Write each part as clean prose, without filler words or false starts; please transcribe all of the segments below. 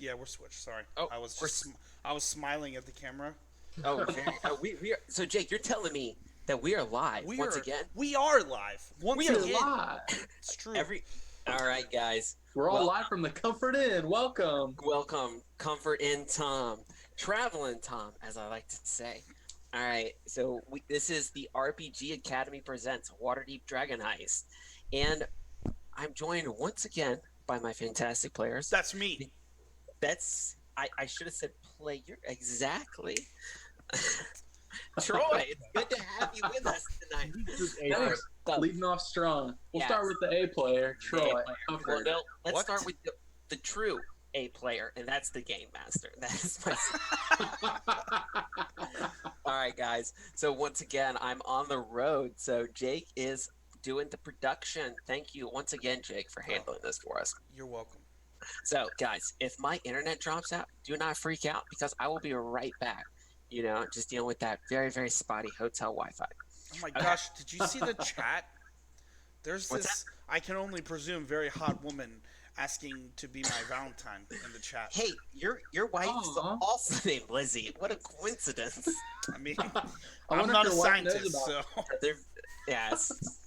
Yeah, we're switched. Sorry, Oh, I was smiling at the camera. oh, we are. So Jake, you're telling me that we are live once again? We are live once We are again. Live. It's true. All right, guys. We're all Well, live from the Comfort Inn. Welcome. welcome, Comfort in Tom, Traveling Tom, as I like to say. All right, so this is the RPG Academy presents Waterdeep Dragon Heist, and I'm joined once again by my fantastic players. That's me. I should have said player exactly. Troy, it's good to have you with us tonight. Thanks. Leading off strong. We'll start with the A player, Troy. Well, no, let's start with the true A player, and that's the game master. That is my. All right, guys. So once again, I'm on the road. So Jake is doing the production. Thank you once again, Jake, for handling this for us. You're welcome. So, guys, if my internet drops out, do not freak out because I will be right back. You know, just dealing with that very, very spotty hotel Wi-Fi. Oh my gosh, did you see the chat? There's What's this, I can only presume, very hot woman asking to be my Valentine in the chat. Hey, your wife is also named Lizzie. What a coincidence. I mean, I I'm wonder not if a your wife knows scientist, so. about Yes.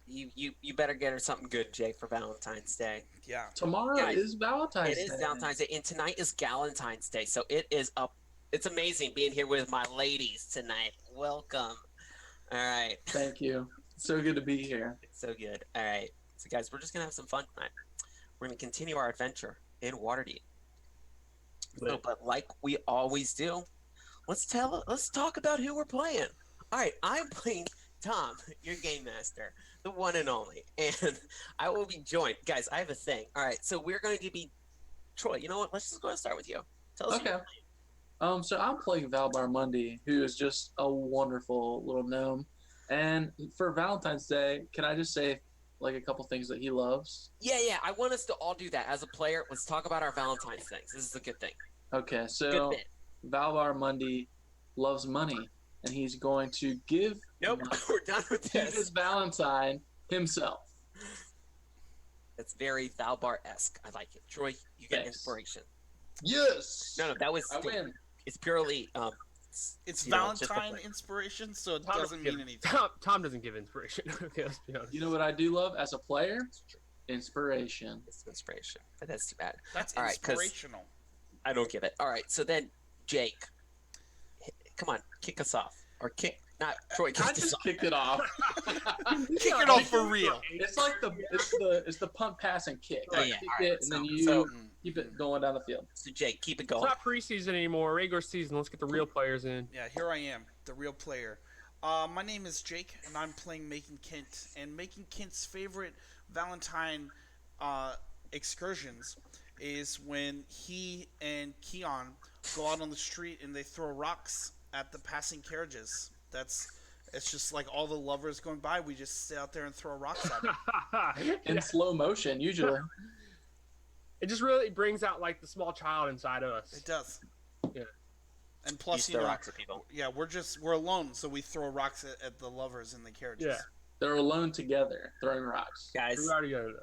You better get her something good, Jake, for Valentine's Day. Yeah. Tomorrow Guys, is Valentine's Day. It is Valentine's Day, and tonight is Galentine's Day. So it is up. It's amazing being here with my ladies tonight. Welcome. All right. Thank you. So good to be here. It's so good. All right. So, guys, we're just going to have some fun tonight. We're going to continue our adventure in Waterdeep. So, but like we always do, let's talk about who we're playing. All right. I'm playing Tom, your game master, the one and only. And I will be joined. Guys, I have a thing. All right. So, we're going to be Troy, you know what? Let's just go and start with you. Tell us who you're playing. So I'm playing Valbar Mundi, who is just a wonderful little gnome. And for Valentine's Day, can I just say like a couple things that he loves? Yeah. I want us to all do that as a player. Let's talk about our Valentine's things. This is a good thing. Okay, so Good bit. Valbar Mundi loves money, and he's going to give Nope, we're done with his this. Valentine himself. That's very Valbar-esque. I like it. Troy, you get Thanks. inspiration. Yes. No, that was. I win. It's purely. It's you know, just a Valentine play. inspiration, so it Tom doesn't mean anything. Tom doesn't give inspiration. Okay, let's be honest. You know what I do love as a player? Inspiration. It's inspiration, but that's too bad. That's All right, 'cause inspirational. I don't give it. All right, so then Jake, come on, kick us off, or kick not Troy. I Kick us just off. kicked it off. Kick it off for real. It's like it's the punt, pass, and kick. Oh, Like, yeah, kick all right, it, and then you so- keep it going down the field. So Jake, keep it It's going. not preseason anymore. Regular season. Let's get the real players in. Yeah, here I am, the real player. My name is Jake, and I'm playing Macon Kent. And Macon Kent's favorite Valentine excursions is when he and Keon go out on the street and they throw rocks at the passing carriages. It's just like all the lovers going by. We just sit out there and throw rocks at them. In slow motion, usually. It just really brings out like the small child inside of us. It does. Yeah. And plus, You throw rocks at people. yeah, we're alone, so we throw rocks at the lovers in the carriages. Yeah. They're alone together, throwing rocks. Guys, We already got it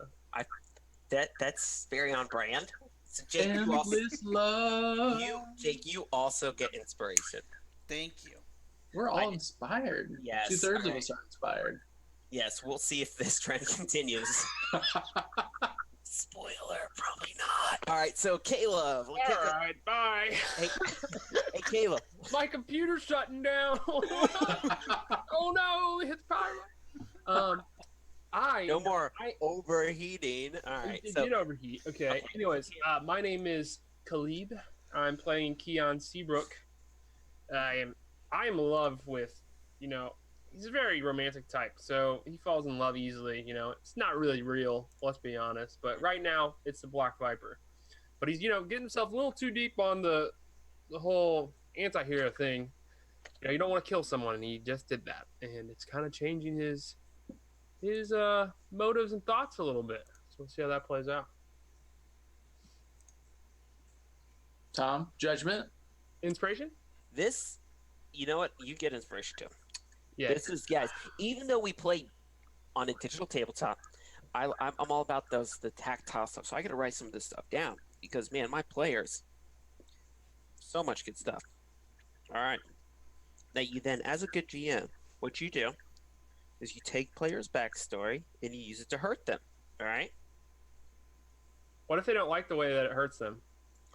though. that's very on brand. So Jake, you also, Endless love. you also get inspiration. Thank you. We're all inspired. Yes, 2/3 of alright. us are inspired. Yes, we'll see if this trend continues. Spoiler, probably not. All right, so Caleb. All right, bye. Hey, Caleb. My computer's shutting down. Oh no, it's power. No more overheating. All right, It so did overheat. Okay. Anyways, my name is Khalid. I'm playing Keon Seabrook. I'm in love with, he's a very romantic type, so he falls in love easily. It's not really real, let's be honest. But right now, it's the Black Viper. But he's, getting himself a little too deep on the whole anti-hero thing. You don't want to kill someone, and he just did that, and it's kind of changing his motives and thoughts a little bit. So we'll see how that plays out. Tom, judgment? Inspiration? this, you know what? You get inspiration too. Yeah. This is, guys, even though we play on a digital tabletop, I'm all about the tactile stuff. So I got to write some of this stuff down. because man, my players, so much good stuff. All right. Now you then, as a good GM, what you do is you take players' backstory and you use it to hurt them. All right. What if they don't like the way that it hurts them?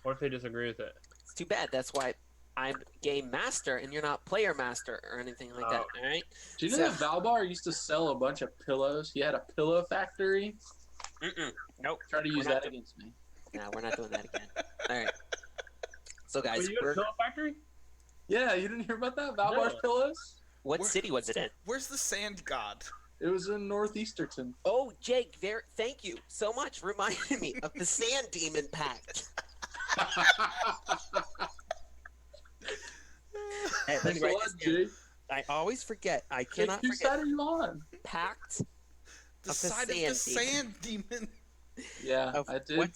What if they disagree with it? It's too bad. That's why I'm game master and you're not player master or anything like that. All right. Do you know So- that Valbar used to sell a bunch of pillows? He had a pillow factory. Nope. Try to use We're not that against me. No, we're not doing that again. All right. So guys, Wait, you got a pillow factory? Yeah, you didn't hear about that? Valbar's No. pillows? what Where- city was it in? Where's the sand god? It was in Northeasterton. Oh, Jake, thank you so much for reminding me of the Sand Demon Pact. Hey, let Thanks me a write lot, this down. Jake. I always forget. I Jake, cannot whose forget. side are you on? Pact The the side of the sand demon. sand demon. Yeah, of I did.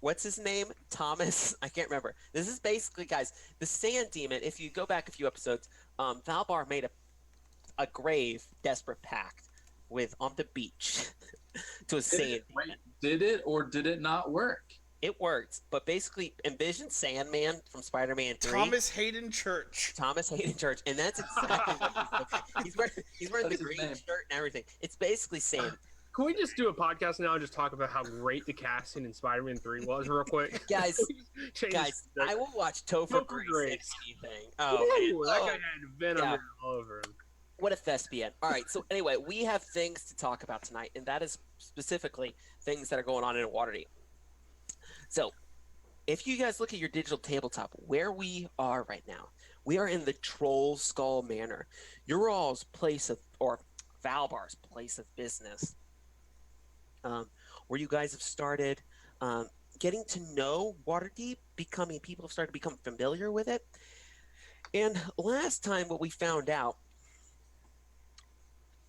what's his name? Thomas. I can't remember. This is basically, guys, the Sand Demon. If you go back a few episodes, Valbar made a grave, desperate pact with on the beach to a sand demon. Did it or did it not work? It worked, but basically, envision Sandman from Spider-Man 3. Thomas Hayden Church. Thomas Hayden Church, and that's exactly what he's wearing That the is his green name. shirt and everything. It's basically Sand. Can we just do a podcast now and just talk about how great the casting in Spider-Man 3 was real quick? Guys, Change Guys, the- I will watch Topher Topher Grace Grace. in anything. Oh, man. Ooh, that Oh, guy had venom yeah. written all over him. what a thespian. All right, so anyway, we have things to talk about tonight, and that is specifically things that are going on in Waterdeep. So, if you guys look at your digital tabletop, where we are right now, we are in the Troll Skull Manor, your all's place of, or Valbar's place of business, where you guys have started getting to know Waterdeep, people have started to become familiar with it. And last time, what we found out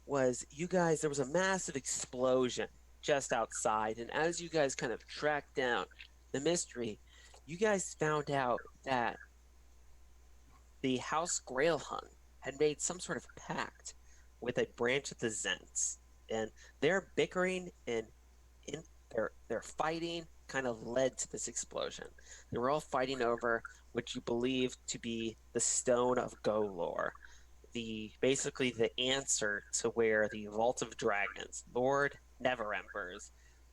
was there was a massive explosion just outside, and as you guys kind of tracked down the mystery, you guys found out that the House Grailhun had made some sort of pact with a branch of the Zents, and their bickering and their fighting kind of led to this explosion. They were all fighting over what you believe to be the Stone of Golorr, basically the answer to where the Vault of Dragons, Lord Neverember's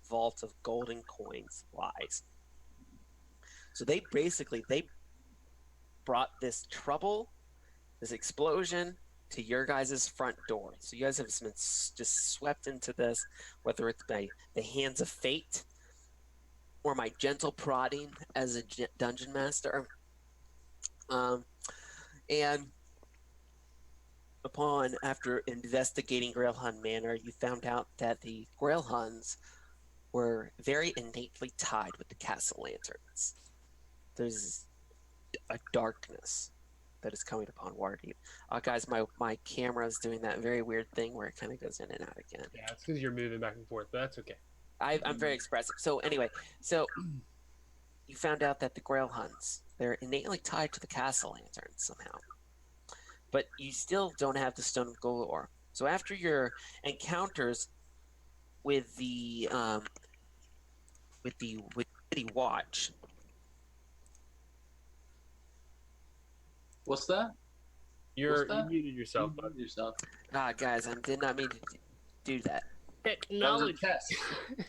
Vault of Golden Coins lies. So they brought this trouble, this explosion, to your guys' front door. So you guys have been just swept into this, whether it's by the hands of fate or my gentle prodding as a dungeon master. And after investigating Grailhun Manor, you found out that the Grailhuns were very innately tied with the castle lanterns. There's a darkness that is coming upon Waterdeep. Guys, my camera is doing that very weird thing where it kind of goes in and out again. Yeah, it's because you're moving back and forth, but that's okay. I'm very expressive. So anyway, you found out that the Grailhuns, they're innately tied to the castle lanterns somehow. But you still don't have the Stone of Golorr. So after your encounters with the City Watch, What's that? You What's that? muted yourself, You bud. muted yourself. guys, I did not mean to do that. That was a Acknowledge. test.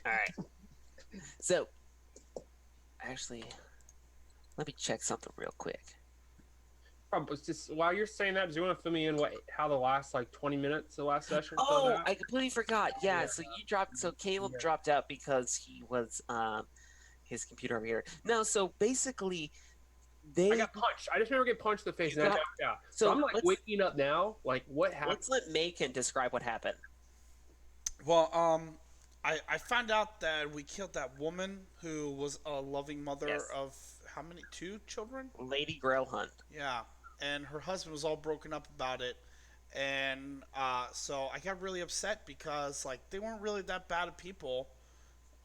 All right. So, actually, let me check something real quick. Just while you're saying that, do you want to fill me in how the last 20 minutes of the last session? Oh, filled out? I completely forgot. Yeah, Yeah. so you dropped. So Caleb Yeah. dropped out because he was his computer over here. No, so basically, I got punched. I just remember getting punched in the face. You And I got- knocked out. so So I'm let's- waking up now. What happened? Let's let Macon describe what happened. Well, I found out that we killed that woman who was a loving mother Yes. of how many? 2 children? Lady Grailhunt. Yeah, and her husband was all broken up about it, and so I got really upset because they weren't really that bad of people,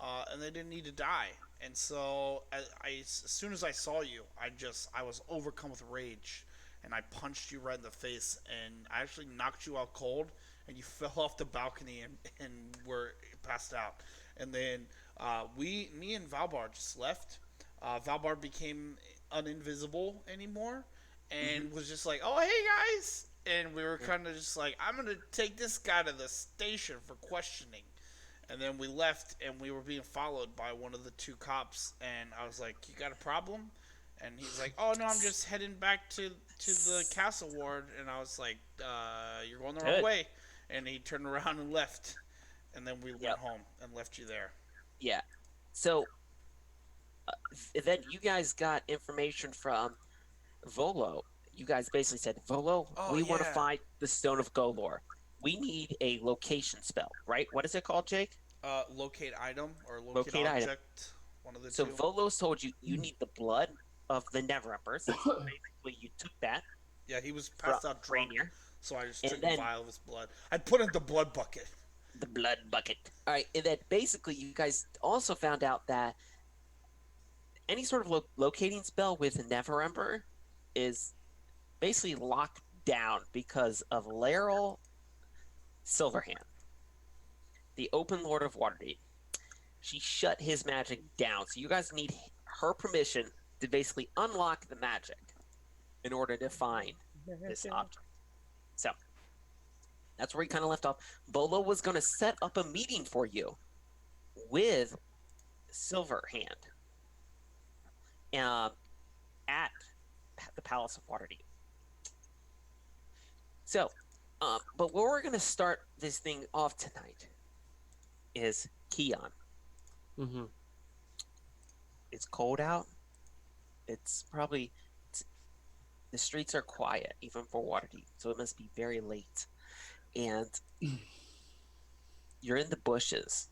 and they didn't need to die. And so as soon as I saw you, I was overcome with rage, and I punched you right in the face, and I actually knocked you out cold, and you fell off the balcony and were passed out. And then me and Valbar just left. Valbar became uninvisible anymore and Mhm. was just like, "Oh, hey guys," and we were kind of just like, "I'm gonna take this guy to the station for questioning." And then we left, and we were being followed by one of the two cops. And I was like, "You got a problem?" And he's like, "Oh no, I'm just heading back to the castle ward." And I was like, "You're going the wrong Good. way." And he turned around and left. And then we went Yep. home and left you there. Yeah. So then you guys got information from Volo. You guys basically said, Volo, Oh we want to yeah, find the Stone of Golorr. We need a location spell, right? What is it called, Jake? locate item or locate Locate item. object, one of the So two. Volo's told you you need the blood of the Never Emperor, since basically you took that Yeah, he was from passed out drunk, Rainier. so I just And took a then vial of his blood. I put it in the blood bucket. the blood bucket. All right, and then basically you guys also found out that any sort of locating spell with Never Emperor is basically locked down because of Laeral Silverhand, the Open Lord of Waterdeep. She shut his magic down, so you guys need her permission to basically unlock the magic in order to find this object. So that's where he kind of left off. Bolo was going to set up a meeting for you with Silverhand at the Palace of Waterdeep. So, but where we're going to start this thing off tonight is Keon. Mm-hmm. It's cold out. It's probably the streets are quiet, even for Waterdeep, so it must be very late. And you're in the bushes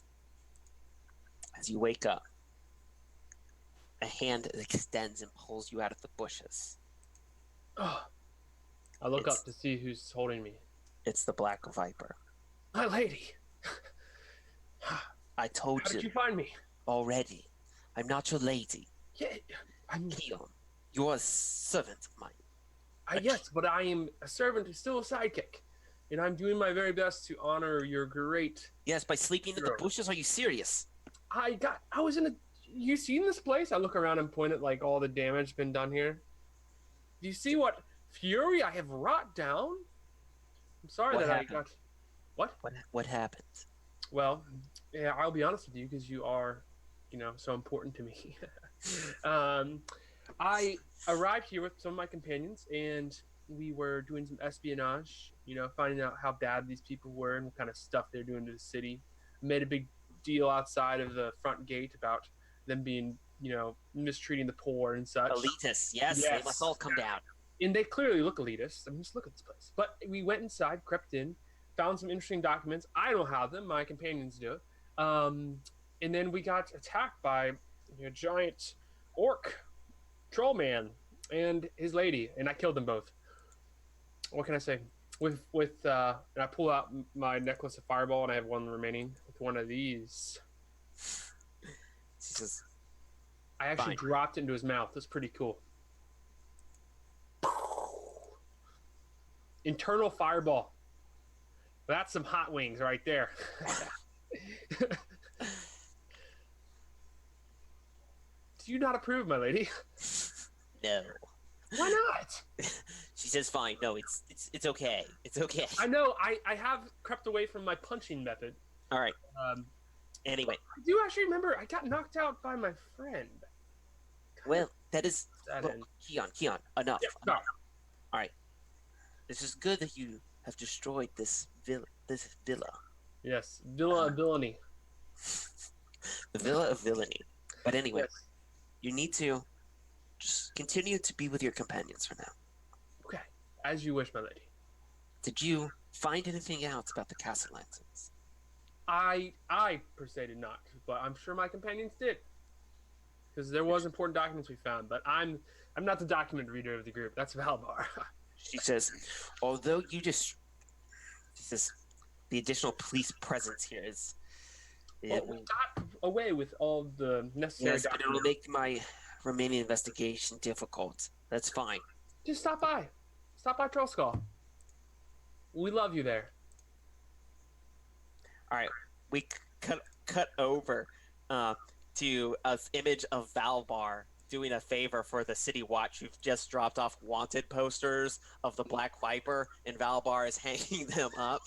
as you wake up. A hand extends and pulls you out of the bushes. Oh, I look It's- up to see who's holding me. It's the Black Viper. My lady. I told How did you you find me? already. I'm not your lady. Yeah, I'm. Keon, you're a servant of mine. Yes, but I am a servant, still a sidekick, and I'm doing my very best to honor your great. Yes, by sleeping in the Sure. bushes? Are you serious? I was in a. You seen this place? I look around and point at like all the damage been done here. Do you see what fury I have wrought down? I'm sorry What that happened? I got. What? What happened? Well, yeah, I'll be honest with you because you are, so important to me. I arrived here with some of my companions, and we were doing some espionage. Finding out how bad these people were and what kind of stuff they're doing to the city. Made a big deal outside of the front gate about them being, mistreating the poor and such. Elitists, yes, Yes. they must all come down. And they clearly look elitist. I mean, just look at this place. But we went inside, crept in, found some interesting documents. I don't have them. My companions do. And then we got attacked by a giant orc troll man and his lady, and I killed them both. What can I say? And I pull out my necklace of fireball, and I have one remaining with one of these. She says, I actually Fine. dropped it into his mouth. That's pretty cool. Internal fireball. That's some hot wings right there. Do you not approve, my lady? no. Why not? She says, fine. No, it's okay. It's okay. I know. I have crept away from my punching method. All right. Um, Anyway, I do actually remember I got knocked out by my friend. well, that is... That Look, end. Keon, enough. Yeah, no. All right. This is good that you have destroyed this villa. Yes, Villa of Villainy. The Villa of Villainy. But anyway, Yes. you need to just continue to be with your companions for now. Okay, as you wish, my lady. Did you find anything else about the castle lanterns? I per se did not, but I'm sure my companions did, because there was important documents we found. But I'm not the document reader of the group. That's Valbar. She says, although you just... She says, the additional police presence here is... Well, we got away with all the necessary Yes, but it will documents. make my remaining investigation difficult. That's fine. Just stop by. Stop by Trollskull. We love you there. All right, we cut over to an image of Valbar doing a favor for the City Watch, who've just dropped off wanted posters of the Black Viper, and Valbar is hanging them up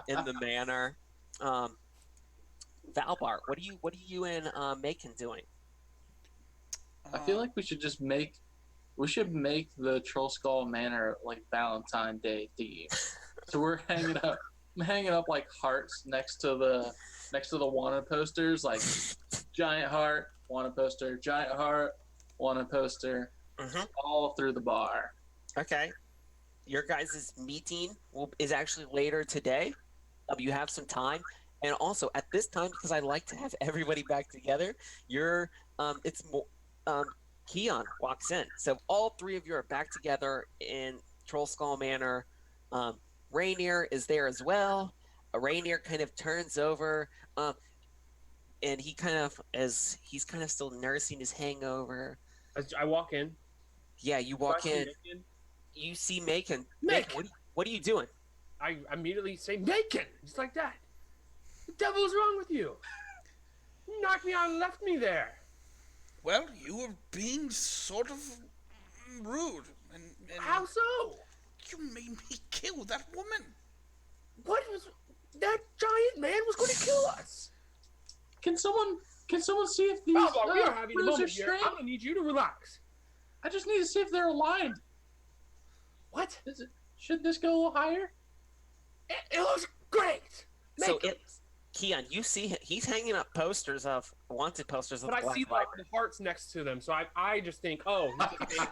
in the manor. Valbar, what are you and Macon doing? I feel like we should make the Troll Skull Manor like Valentine Day theme. So we're hanging up like hearts next to the wanted posters, like giant heart, wanted poster, giant heart, wanted poster, all through the bar. Okay. Your guys' meeting is actually later today. You have some time. And also at this time, because I like to have everybody back together, Keon walks in. So all three of you are back together in Troll Skull Manor. Rainier is there as well. Rainier kind of turns over, and he's kind of still nursing his hangover. As I walk in. Yeah, you walk in. You see Macon. Macon! What are you doing? I immediately say, Macon! Just like that. The devil's wrong with you? You knocked me out and left me there. Well, you were being sort of rude. And How so? You made me kill that woman. What was... That giant man was going to kill us. Can someone see if these We are having a rules moment are here. straight? I'm going to need you to relax. I just need to see if they're aligned. What? Should this go a little higher? It looks great. So Keon, you see he's hanging up wanted posters of But the I Black see Viper. the hearts next to them, so I just think, oh,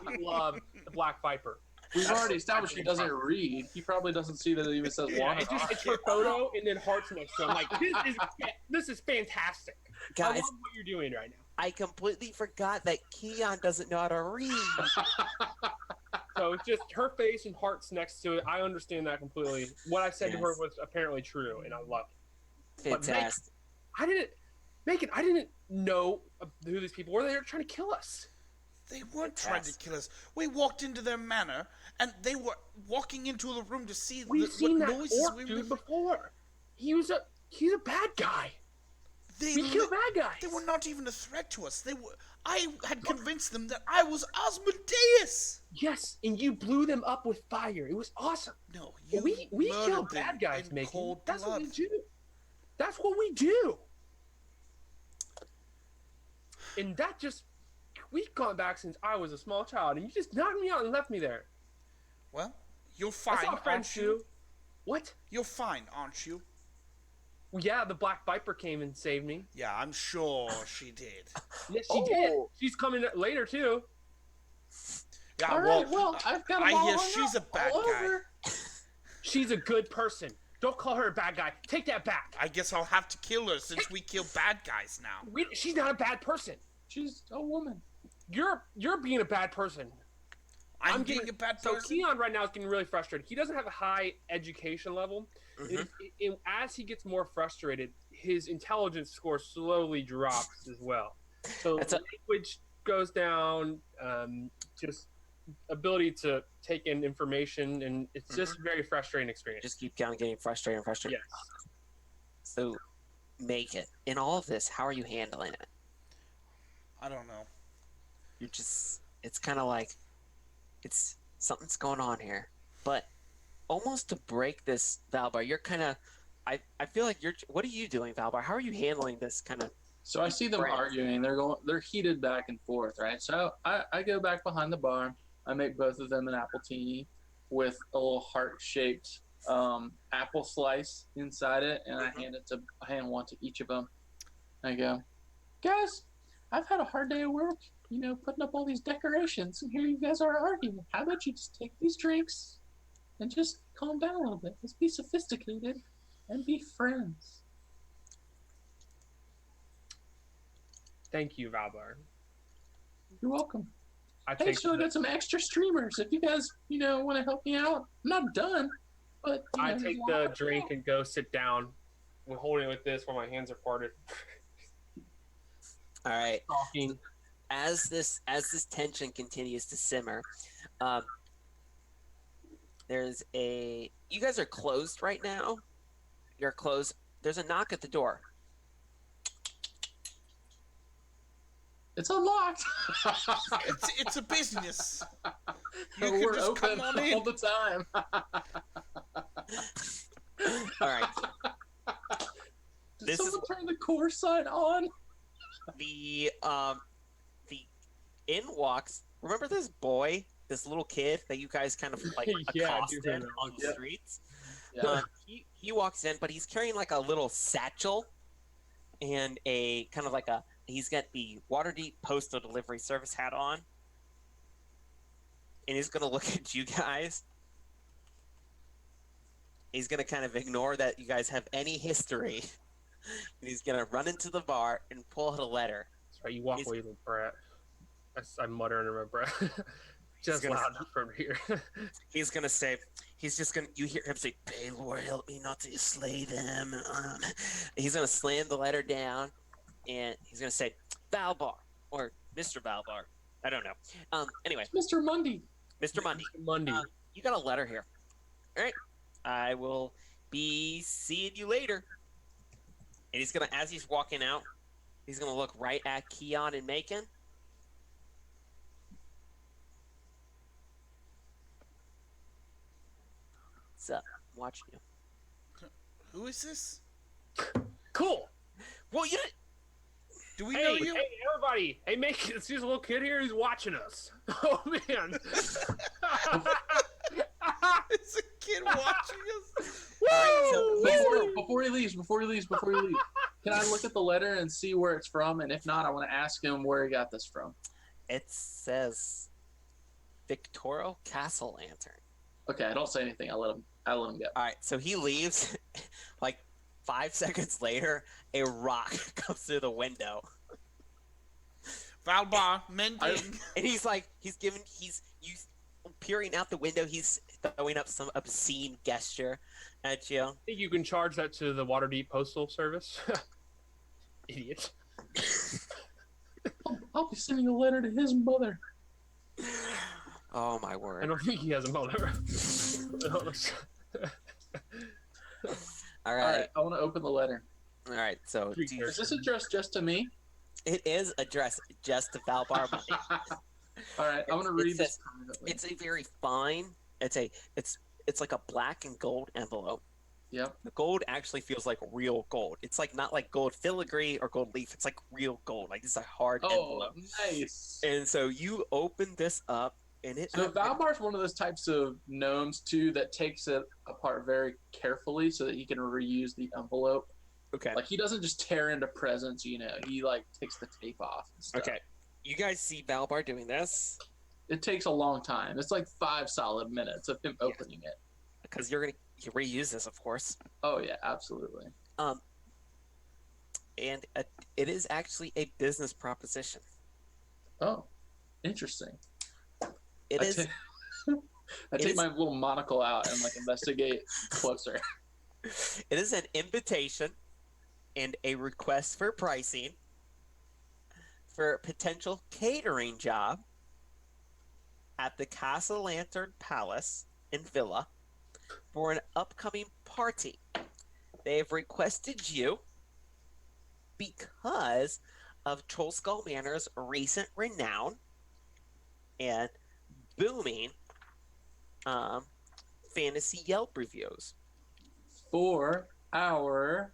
we love the Black Viper. We've already established he doesn't read. He probably doesn't see that it even says Yeah, wanted. it's her photo and then hearts next to him. Like, this is fantastic. I Guys, love what you're doing right now. I completely forgot that Keon doesn't know how to read. So it's just her face and hearts next to it. I understand that completely. What I said to her Yes. was apparently true, and I love it. Fantastic. I didn't know who these people were. They were trying to kill us. They weren't trying to kill us. We walked into their manor, and they were walking into the room to see We've seen what that noises orc we dude were. before. He's a bad guy. We kill bad guys. They were not even a threat to us. I had convinced them that I was Asmodeus. Yes, and you blew them up with fire. It was awesome. No, you We kill murdered them bad guys, in Macon. cold That's blood. what we do. That's what we do. And we've gone back since I was a small child, and you just knocked me out and left me there. Well, you're I fine, saw friends aren't you? too. What? You're fine, aren't you? Well, yeah, the Black Viper came and saved me. Yeah, I'm sure she did. Yes, she did. She's coming later too. Yeah, All right, well, I've got. I them all hear hung she's a up bad all guy. over. She's a good person. Don't call her a bad guy. Take that back. I guess I'll have to kill her since we kill bad guys now. She's not a bad person. She's a woman. You're being a bad person. I'm being a bad So person. Keon right now is getting really frustrated. He doesn't have a high education level. As he gets more frustrated, his intelligence score slowly drops as well. So language goes down, just ability to take in information, and it's just a very frustrating experience. Just keep on getting frustrated and frustrated. Yes. So, make it. In all of this, how are you handling it? I don't know. It's kind of like, something's going on here. But almost to break this, Valbar, you're kind of, I feel like what are you doing, Valbar? How are you handling this kind of? So I see them arguing. They're heated back and forth, right? So I go back behind the bar. I make both of them an appletini with a little heart-shaped apple slice inside it, and I hand one to each of them. I go, guys, I've had a hard day of work, putting up all these decorations, and here you guys are arguing. How about you just take these drinks and just calm down a little bit? Let's be sophisticated and be friends. Thank you, Valbar. You're welcome. I Hey, so I got some extra streamers. If you guys, want to help me out, I'm not done. But I take the drink and go sit down. We're holding it like this while my hands are parted. All right. Talking. As this tension continues to simmer, you guys are closed right now. You're closed. There's a knock at the door. It's unlocked. It's a business. You can We're just open come on in. all the time. All right. Did This is someone turn the core sign on? the in walks. Remember this boy, this little kid that you guys kind of like Yeah, I do accosted remember. on the Yep. streets? Yeah. He walks in, but he's carrying like a little satchel and a kind of like a. He's got the Waterdeep postal delivery service hat on, and he's gonna look at you guys. He's gonna kind of ignore that you guys have any history. And he's gonna run into the bar and pull out a letter. That's right. You walk He's- away, little brat. I'm muttering under my breath. Just gonna- loud enough from here. He's gonna say, he's just gonna. You hear him say, "Pay Lord, help me not to slay them." He's gonna slam the letter down, and he's gonna say, "Valbar" or Mr. Valbar. I don't know. Anyway, Mr. Mundy. Mr. Mundy, Monday. you got a letter here. All right, I will be seeing you later. And he's gonna, as he's walking out, he's gonna look right at Keon and Macon. What's up? I'm watching you. Who is this? Cool. Well, you. Do we know Hey, you? hey, everybody! Hey, make it's just a little kid here who's watching us. Oh man! It's a kid watching us. Before he leaves, can I look at the letter and see where it's from? And if not, I want to ask him where he got this from. It says Victorio Castle Lantern. Okay, I don't say anything. I let him go. All right, so he leaves. Like 5 seconds later, a rock comes through the window, Valbar, mending. and he's peering out the window. He's throwing up some obscene gesture at you. I think you can charge that to the Waterdeep Postal Service. Idiot. I'll be sending a letter to his mother. Oh my I word! don't think he has a mother. All All right, right, I want to open the letter. all right. So Three do you- Is this addressed just to me? it is addressed just to Valbar Money. All right, I'm going to It read this says- privately. It's a very fine. It's like a black and gold envelope. Yep. The gold actually feels like real gold. It's like not like gold filigree or gold leaf. It's like real gold. Like it's a hard Oh, envelope. nice. And so you open this up, and it. So Valbar's one of those types of gnomes too that takes it apart very carefully so that he can reuse the envelope. Okay. Like he doesn't just tear into presents, you know. He like takes the tape off. And stuff. Okay. You guys see Valbar doing this It takes a long time. It's like 5 solid minutes of him opening it. because you're gonna reuse this, of course. Oh yeah, absolutely. And it is actually a business proposition. Oh, interesting. It I is. take- I It take is- my little monocle out and like investigate closer. It is an invitation and a request for pricing for a potential catering job at the Castle Lantern Palace in Villa for an upcoming party. They have requested you because of Trollskull Manor's recent renown and booming fantasy Yelp reviews. For our,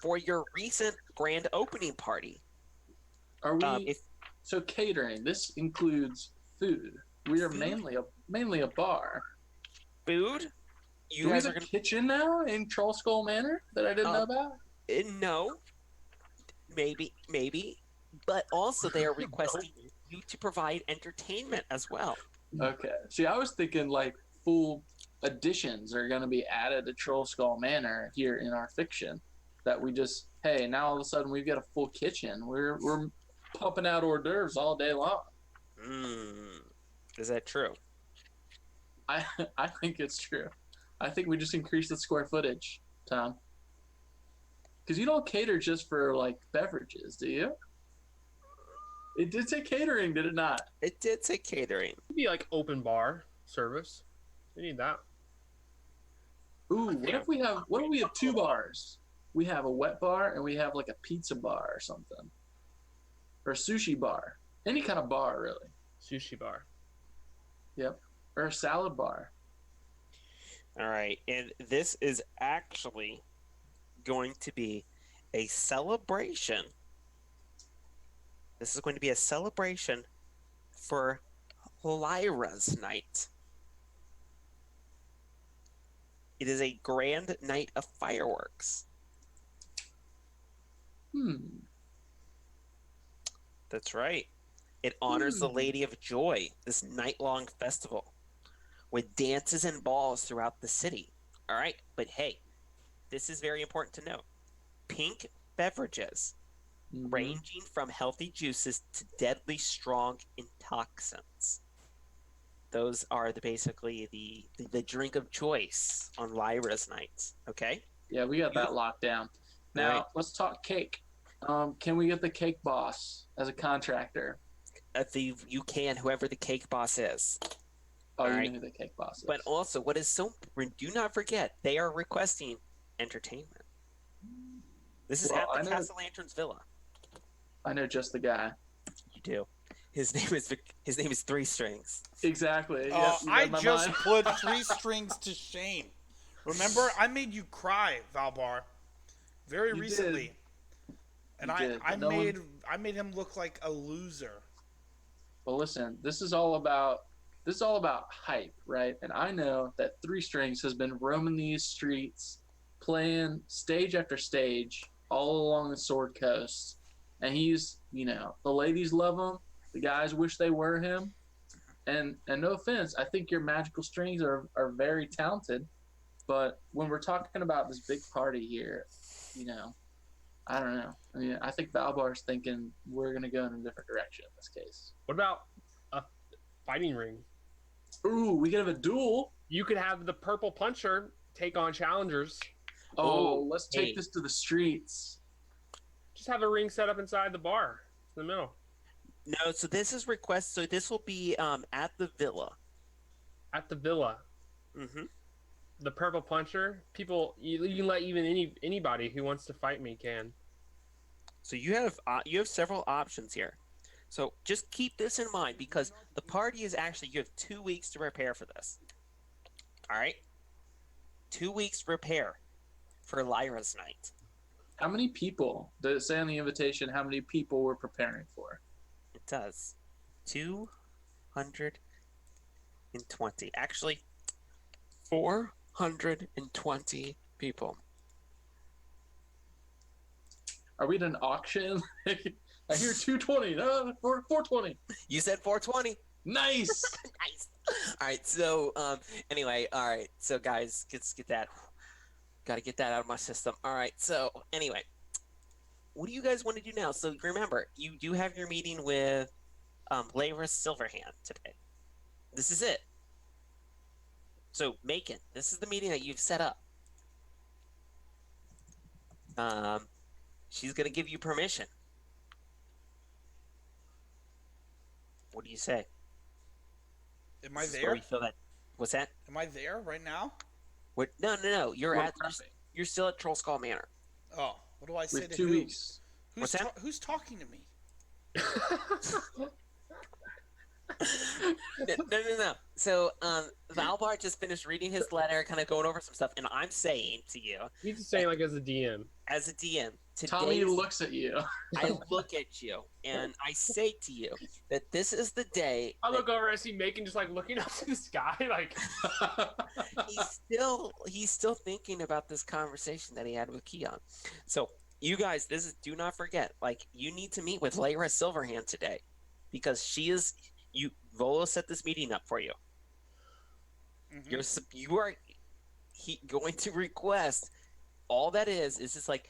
For your recent grand opening party. are we? If So catering. This includes food. We are Food? mainly a bar. food, you Do we guys have are a going kitchen now in Troll Skull Manor that I didn't know about? to. No. Maybe. But also, they are requesting you to provide entertainment as well. Okay. See, I was thinking like full additions are going to be added to Troll Skull Manor here in our fiction. That we just, hey, now all of a sudden we've got a full kitchen. We're pumping out hors d'oeuvres all day long. Is that true? I think it's true. I think we just increase the square footage, Tom. Because you don't cater just for like beverages, do you? It did say catering, did it not? It did say catering. It'd be like open bar service. We need that. Ooh, what if we have 2 bars? We have a wet bar and we have like a pizza bar or something. or a sushi bar. Any kind of bar, really. Sushi bar. Yep. Or a salad bar. All right, and this is actually going to be a celebration. This is going to be a celebration for Lyra's night. It is a grand night of fireworks. That's right. It honors the Lady of Joy, this night-long festival, with dances and balls throughout the city. All right, but hey, this is very important to note. Pink beverages, ranging from healthy juices to deadly strong intoxicants. Those are basically the drink of choice on Lyra's nights. Okay. Yeah, we got that locked down. Now Right. let's talk cake. Can we get the cake boss as a contractor? You can, whoever the cake boss is. Oh, you Alright. know who the cake boss is. But also, what is so do not forget, they are requesting entertainment. This is Well, at the Castle Lantern's Villa. I know just the guy. You do. His name is Three Strings. Exactly. Oh, Yep, you I read my just mind. put 3 strings to shame. Remember, I made you cry, Valbar, very You recently, and You did, I but no made one- I made him look like a loser. Well, listen, this is all about hype, right? And I know that Three Strings has been roaming these streets, playing stage after stage all along the Sword Coast, and he's, the ladies love him, the guys wish they were him, and no offense, I think your magical strings are very talented, but when we're talking about this big party here, I don't know. I mean, I think Valbar's thinking we're gonna go in a different direction in this case. What about a fighting ring? Ooh, we could have a duel. You could have the purple puncher take on challengers. Oh, Ooh, let's hey. take this to the streets. Just have a ring set up inside the bar in the middle. No, so this is request. So this will be at the villa. At the villa. Mm-hmm. The purple puncher. People, you can let even anybody who wants to fight me can. So you have several options here. So just keep this in mind because the party is actually you have 2 weeks to prepare for this. All right, 2 weeks to prepare for Lyra's night. How many people? Does it say on the invitation how many people we're preparing for? It does 220. Actually, 420 people. Are we at an auction? I hear 220. No, 420. You said 420. Nice. Nice. All right. So anyway, all right. So guys, let's get that. Got to get that out of my system. All right. So anyway, what do you guys want to do now? So remember, you do have your meeting with Lyra Silverhand today. This is it. So Macon, this is the meeting that you've set up. She's gonna give you permission. What do you say? Am I This is where there? we feel that. What's that? Am I there right now? What? No. We're prepping. You're still at Troll Skull Manor. Oh, what do I say With to 2 who? weeks. Who's, What's that? who's talking to me? No. So, Valbar just finished reading his letter, kind of going over some stuff, and I'm saying to you, He's just saying like as a DM. as a DM, Tommy today looks at you. I look at you and I say to you that this is the day I that look over, I see Macon just like looking up to the sky, like he's still thinking about this conversation that he had with Keon. So, you guys, do not forget, like you need to meet with Lyra Silverhand today because she is. Volo set this meeting up for you. Mhm. You are going to request. All that is just like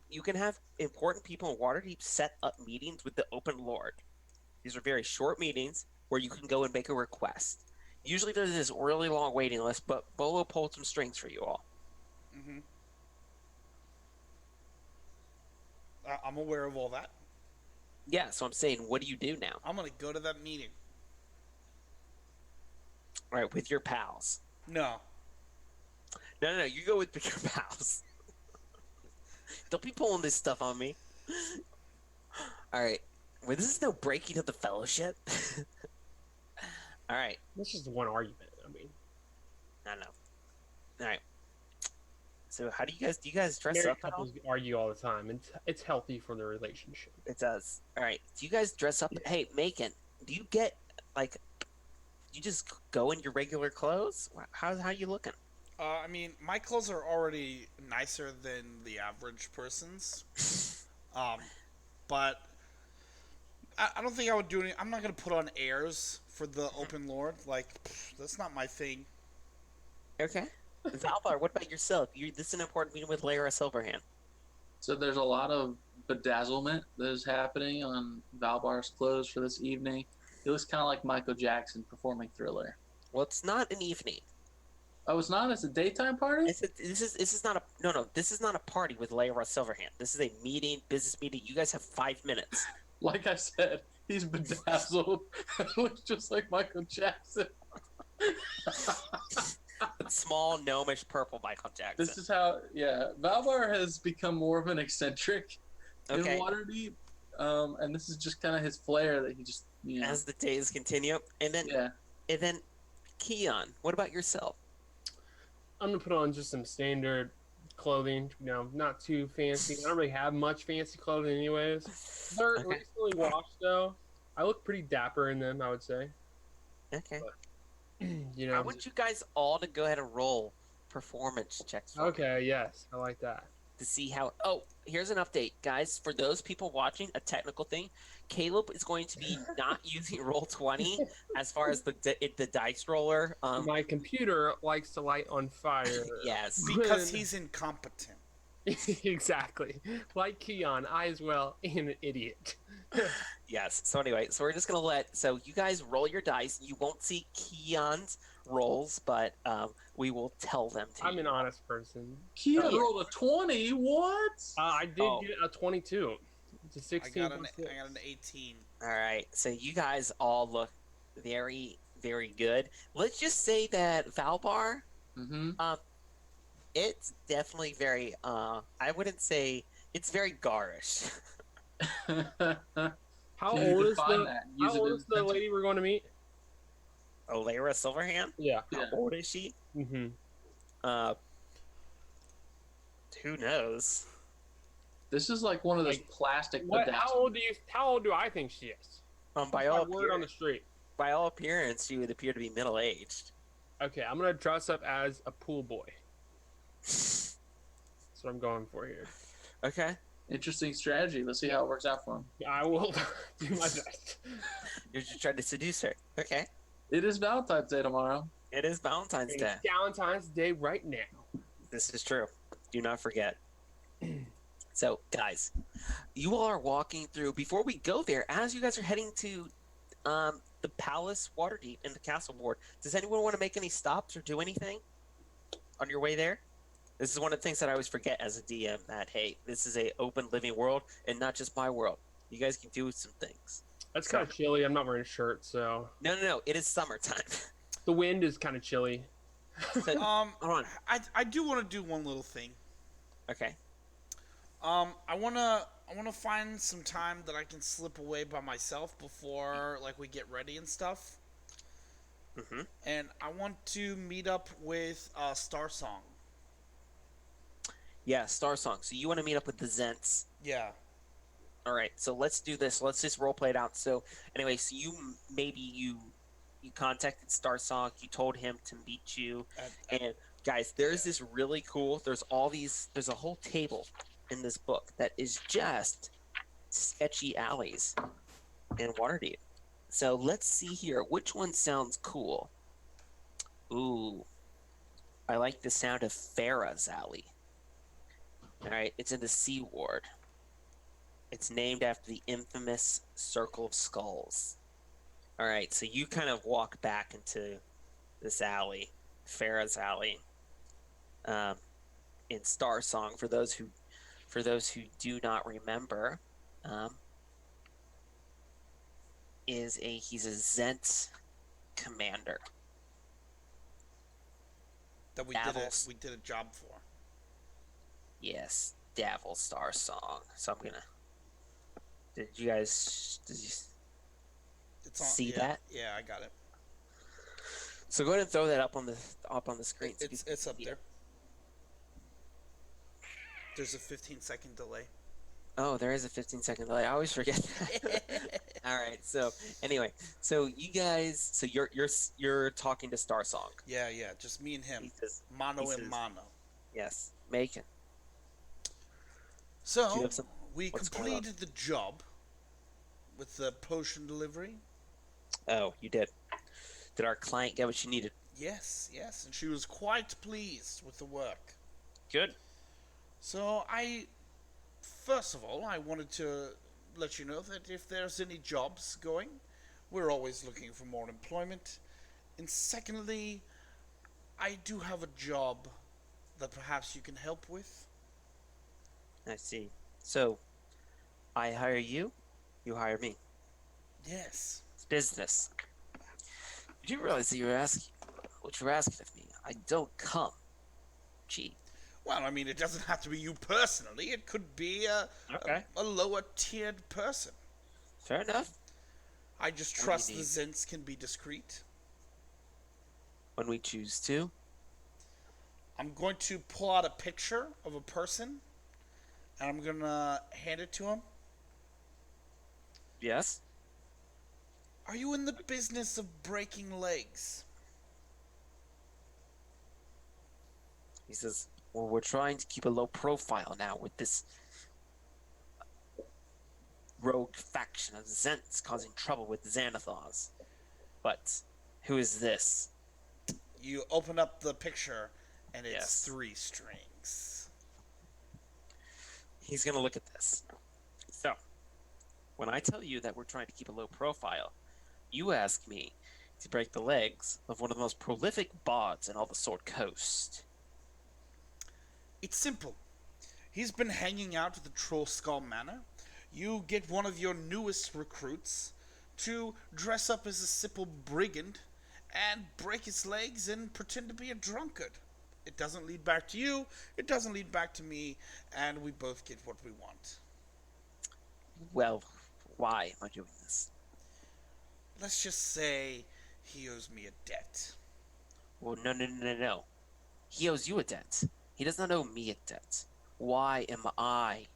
you can have important people in Waterdeep set up meetings with the Open Lord. These are very short meetings where you can go and make a request. Usually there's this really long waiting list, but Volo pulled some strings for you all. Mhm. I'm aware of all that. Yeah, so I'm saying, what do you do now? I'm gonna go to that meeting. All right, with your pals. No. No, you go with your pals. Don't be pulling this stuff on me. All right. Well, this is no breaking of the fellowship. All right. That's just one argument. I mean, I know. All right. So, how do you guys dress married up at all? couples argue all the time, and it's healthy for their relationship. It does. All right. Do you guys dress up? Yeah. Hey, Macon, do you get like you just go in your regular clothes? How you looking? I mean, my clothes are already nicer than the average person's. Um, but I don't think I would do any. I'm not gonna put on airs for the Open Lord. Like, that's not my thing. Okay. Valvar, what about yourself? This is an important meeting with Lara Silverhand. So there's a lot of bedazzlement that is happening on Valbar's clothes for this evening. He looks kind of like Michael Jackson performing Thriller. Well, it's not an evening. Oh, it's not. It's a daytime party. This is not a no. This is not a party with Lara Silverhand. This is a meeting, business meeting. You guys have 5 minutes. Like I said, he's bedazzled. Looks just like Michael Jackson. Small gnomish purple Michael Jackson. This is how, yeah. Valvar has become more of an eccentric Okay. in Waterdeep, and this is just kind of his flair that he just, As the days continue, and then Keon, what about yourself? I'm gonna put on just some standard clothing. Not too fancy. I don't really have much fancy clothing, anyways. They're Okay. recently washed, though. I look pretty dapper in them, I would say. Okay. You I know. want you guys all to go ahead and roll performance checks for me Okay. Yes, I like that. to see how. Oh, here's an update, guys. For those people watching, a technical thing. Caleb is going to be not using Roll20 as far as the dice roller. My computer likes to light on fire. Yes. Because he's incompetent. Exactly. Like Keon, I as well am an idiot. Yes. So anyway, so we're just gonna so you guys roll your dice. You won't see Keon's rolls, but we will tell them to I'm you. an honest person. Keon Yeah. rolled a 20. What? I did get a 22. It's a I 16. got an 18. All right. So you guys all look very, very good. Let's just say that Valbar, Mm-hmm. it's definitely very. I wouldn't say it's very garish. How You old is define the that. How Use it old in is the sentence. lady we're going to meet? Olara Silverhand. Yeah. How Yeah. old is she? Mm-hmm. Uh, who knows? This is like one of those Like, plastic What? bedazzled. How old do I think she is? By My all word on the street. by all appearance, she would appear to be middle aged. Okay, I'm gonna dress up as a pool boy. That's what I'm going for here. Okay. Interesting strategy. Let's see how it works out for him. I will do my best. You're just trying to seduce her. Okay. It is Valentine's Day tomorrow. It is Valentine's And Day. it's Valentine's Day right now. This is true. Do not forget. So, guys, you all are walking through. Before we go there, as you guys are heading to the Palace Waterdeep and the Castle Board, does anyone want to make any stops or do anything on your way there? This is one of the things that I always forget as a DM, that, hey, this is a open living world and not just my world. You guys can do some things. That's kind of chilly. I'm not wearing a shirt, so No. It is summertime. the wind is kind of chilly. So, hold on. I do want to do one little thing. Okay. I wanna find some time that I can slip away by myself before like we get ready and stuff. Mm-hmm. And I want to meet up with Star Song. Yeah, Star Song. So you want to meet up with the Zents. Yeah. All right, so let's do this. Let's just role play it out. So anyway, so you contacted Star Song. You told him to meet you, and guys, there's this really cool. There's a whole table in this book that is just sketchy alleys in Waterdeep. So let's see here. Which one sounds cool? Ooh, I like the sound of Farah's Alley. All right, it's in the Sea Ward. It's named after the infamous Circle of Skulls. All right, so you kind of walk back into this alley, Farah's Alley, in Star Song. For those who do not remember, he's a Zent commander. That Davos. we did a job for. Yes, Davil Star Song. So I'm gonna Did you guys It's on. see Yeah, that? yeah, I got it. So go ahead and throw that up on the screen. so people It's can up see there. it. There's a 15-second delay. Oh, there is a 15-second delay. I always forget that. All right. So anyway, so you guys, so you're talking to Star Song. Yeah, just me and him, He says, mano he and says, mano. yes, Macon. Do you So have some? we What's going on? completed the job with the potion delivery. Oh, you did. Did our client get what she needed? Yes, and she was quite pleased with the work. Good. So first of all, I wanted to let you know that if there's any jobs going, we're always looking for more employment. And secondly, I do have a job that perhaps you can help with. I see. So, I hire you, you hire me. Yes. It's business. Did you realize that what you're asking of me? I don't come cheap. Well, I mean, it doesn't have to be you personally. It could be Okay. a lower tiered person. Fair enough. I just What do trust you the need? Zents can be discreet. When we choose to. I'm going to pull out a picture of a person, and I'm going to hand it to him. Yes. Are you in the business of breaking legs? He says, well, we're trying to keep a low profile now with this rogue faction of Zents causing trouble with Xanathars. But who is this? You open up the picture, and it's Yes. 3 strings. He's going to look at this. So, when I tell you that we're trying to keep a low profile, you ask me to break the legs of one of the most prolific bards in all the Sword Coast. It's simple. He's been hanging out at the Troll Skull Manor. You get one of your newest recruits to dress up as a simple brigand and break his legs and pretend to be a drunkard. It doesn't lead back to you, it doesn't lead back to me, and we both get what we want. Well, why am I doing this? Let's just say he owes me a debt. Well, no. He owes you a debt. He does not owe me a debt. Why am I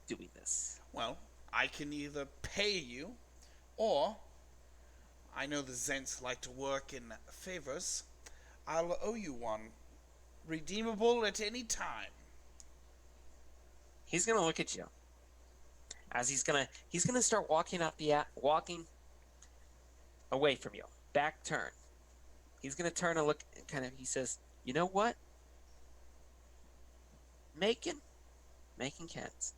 doing this? Well, I can either pay you, or I know the Zents like to work in favors. I'll owe you one, redeemable at any time. He's gonna look at you as he's gonna start walking walking away from you. Back turn. He's gonna turn and look. He says, "You know what, Macon Kent.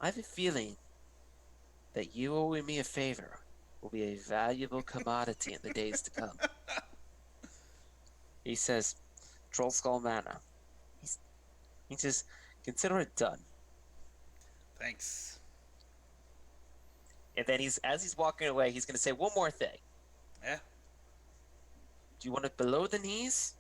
I have a feeling that you owing me a favor will be a valuable commodity in the days to come." He says, "Troll Skull Manor." He says, "Consider it done." Thanks. And then as he's walking away, he's gonna say one more thing. Yeah. Do you want it below the knees?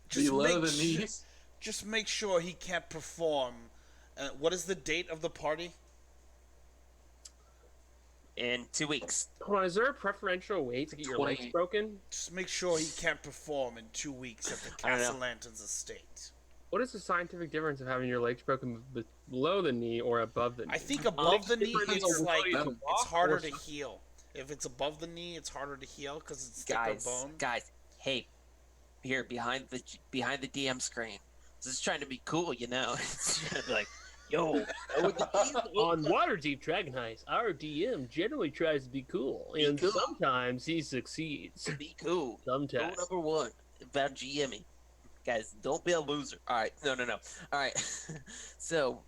Below the knees. Just make sure he can't perform. What is the date of the party? In 2 weeks. Hold on, is there a preferential way to get your legs 20. broken? Just make sure he can't perform in 2 weeks at the I don't know. Castle Lanterns estate. What is the scientific difference of having your legs broken below the knee or above the knee? I think above the knee, different it's is like ability to it's walk harder or to heal. If it's above the knee, it's harder to heal because it's thicker Guys, bone. hey, here behind the DM screen. This is trying to be cool, you know. It's trying to be like, yo, On Waterdeep Dragon Heist, our DM generally tries to be cool, and cool. sometimes he succeeds. be cool. Rule Sometimes. number 1 about GMing. Guys, don't be a loser. All right, no. All right, so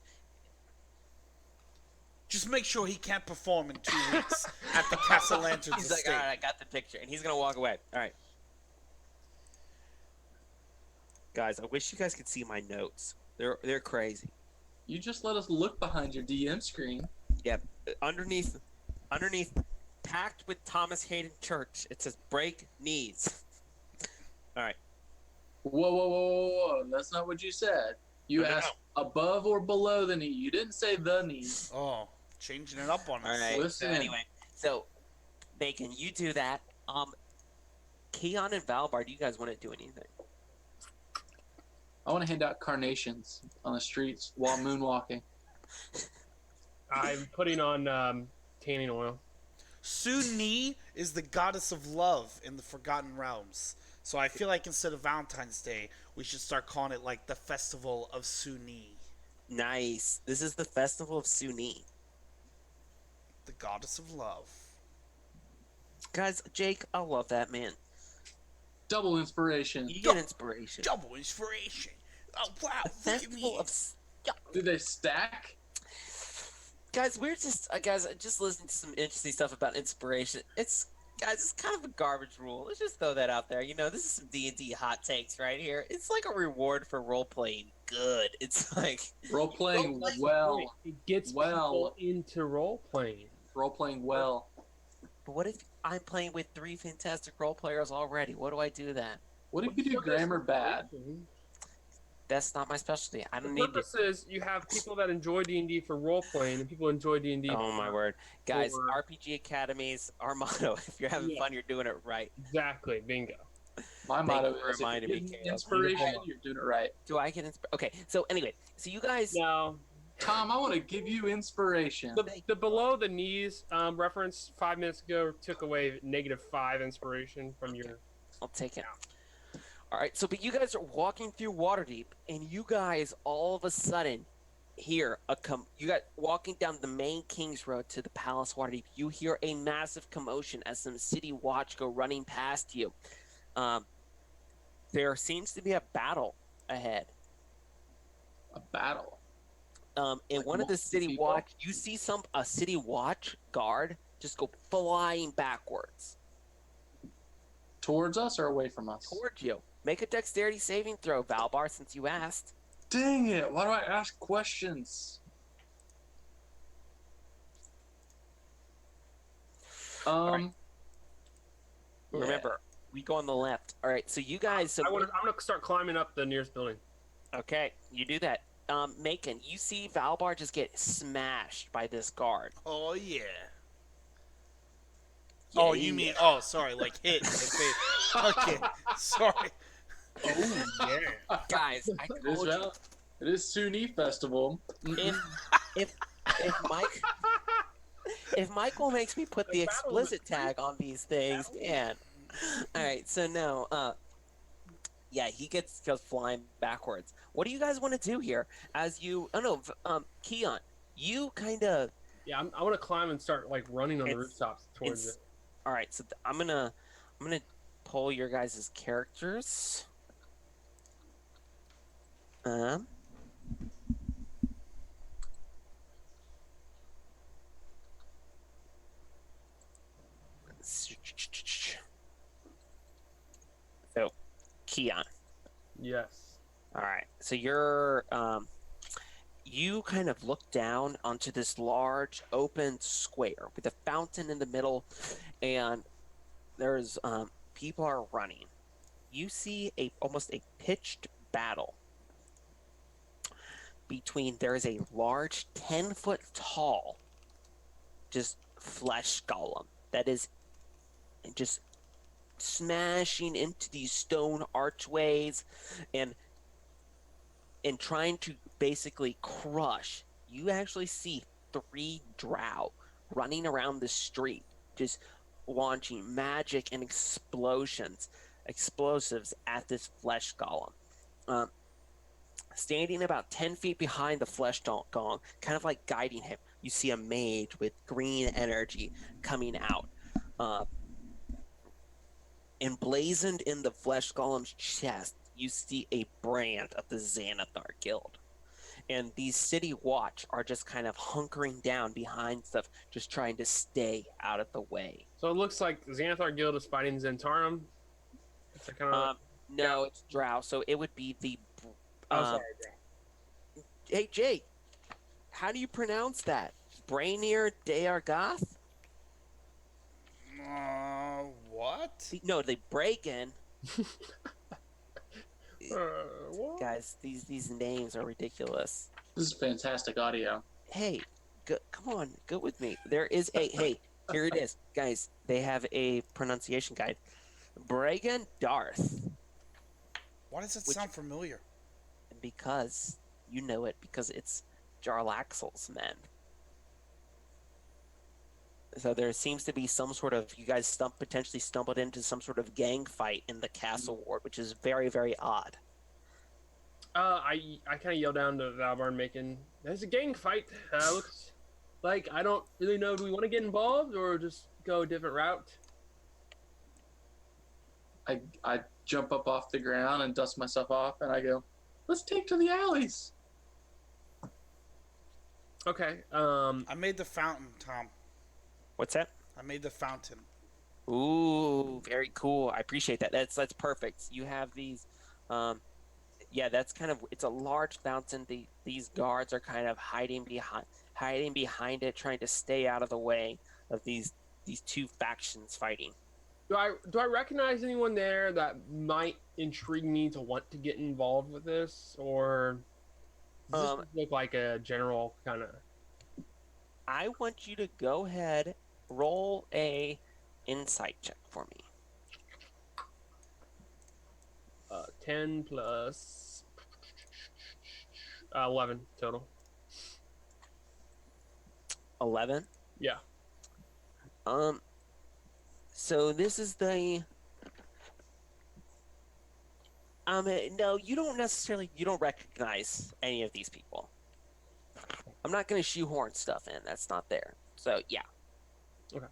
Just make sure he can't perform in 2 weeks at the Castle Lanterns he's like, estate. all right, I got the picture, and he's gonna walk away. All right, guys, I wish you guys could see my notes. They're crazy. You just let us look behind your DM screen. Yep, underneath, packed with Thomas Hayden Church, it says break knees. All right. Whoa. That's not what you said. You No. asked above or below the knee. You didn't say the knee. Oh, changing it up on All us. right. Listen. So anyway, so Bacon, you do that. Keon and Valbar, do you guys want to do anything? I want to hand out carnations on the streets while moonwalking. I'm putting on tanning oil. Su-Ni is the goddess of love in the Forgotten Realms. So I feel like instead of Valentine's Day, we should start calling it like the Festival of Su-Ni. Nice. This is the Festival of Su-Ni. The goddess of love. Guys, Jake, I love that, man. Double inspiration. You get inspiration. Double inspiration. Oh, wow. The Look at Festival me. of... Do they stack? Guys, we're just... guys, just listening to some interesting stuff about inspiration. It's kind of a garbage rule. Let's just throw that out there. You know, this is some D&D hot takes right here. It's like a reward for role-playing good. It's like... Role-playing That's the well. point. It gets Well. people into role playing. Role-playing well. But what if I'm playing with 3 fantastic role players already? What do I do then? What if you do grammar bad? That's not my specialty. I The don't need to... purpose is you have people that enjoy D&D for role playing, and people enjoy D&D. Oh my word. Guys, Or- RPG Academies, our motto, if you're having Yeah. fun, you're doing it right. Exactly, bingo. My Thank motto you for is if reminding you me, get Caleb. inspiration, you're doing it right. Do I get Okay, so anyway, so you guys... Now, Tom, I want to give you inspiration. the below the knees reference 5 minutes ago took away -5 inspiration from your. I'll take it. All right, so but you guys are walking through Waterdeep, and you guys all of a sudden hear you got walking down the main King's Road to the Palace Waterdeep. You hear a massive commotion as some city watch go running past you. There seems to be a battle ahead. A battle. And Like one of the multiple city people? watch, you see a city watch guard just go flying backwards Towards us or away from us? towards you. Make a dexterity saving throw, Valbar, since you asked. Dang it. Why do I ask questions? right. Yeah. Remember, we go on the left. All right, so you guys. So I'm gonna start climbing up the nearest building. okay, you do that. Macon, you see Valbar just get smashed by this guard. Oh, yeah. Yeah, Oh, you mean... Oh, sorry. Like hit in the face. Okay. Sorry. Oh yeah. guys? I It is, told you. it is Sunni Festival. If Michael makes me put the The battle is explicit tag on these things, man. All right, so no, yeah, he goes flying backwards. What do you guys want to do here? As you, Keon, you kind of. Yeah, I want to climb and start like running on the It's- rooftops towards it's- it. All right, so I'm gonna pull your guys' characters. So, Keon. Yes. All right. So you're you kind of look down onto this large open square with a fountain in the middle, and there's people are running. You see almost a pitched battle between there's a large 10-foot tall just flesh golem that is just smashing into these stone archways and trying to basically crush. You actually see 3 drow running around the street, just launching magic and explosives at this flesh golem. Standing about 10 feet behind the flesh golem, kind of like guiding him, you see a mage with green energy coming out. Emblazoned in the flesh golem's chest, you see a brand of the Xanathar Guild. And these city watch are just kind of hunkering down behind stuff, just trying to stay out of the way. So it looks like Xanathar Guild is fighting Zentarum. It's kind of. No, it's drow, so it would be the... sorry, bro. Hey, Jake, how do you pronounce that? Brainier Deargoth? What? No, they break in. What? Guys, these names are ridiculous. This is fantastic audio. Hey, come on, go with me. There is hey, here it is, guys. They have a pronunciation guide. Bragan Darth, Why does it Which- sound familiar? because you know it because it's Jarlaxle's men. So there seems to be some sort of you guys potentially stumbled into some sort of gang fight in the castle ward, which is very very odd. I kind of yell down to Valborn, making there's a gang fight. Looks like I don't really know. Do we want to get involved or just go a different route? I jump up off the ground and dust myself off, and I go, "Let's take to the alleys." Okay. I made the fountain, Tom. What's that? I made the fountain. Ooh, very cool. I appreciate that. That's perfect. You have these, yeah. That's kind of it's a large fountain. These guards are kind of hiding behind it, trying to stay out of the way of these two factions fighting. Do I recognize anyone there that might intrigue me to want to get involved with this, or does this look like a general kind of? I want you to go ahead, roll a insight check for me. 10 plus 11 total. 11. Yeah. So this is the. No, you don't recognize any of these people. I'm not going to shoehorn stuff in. That's not there. So, yeah. Okay.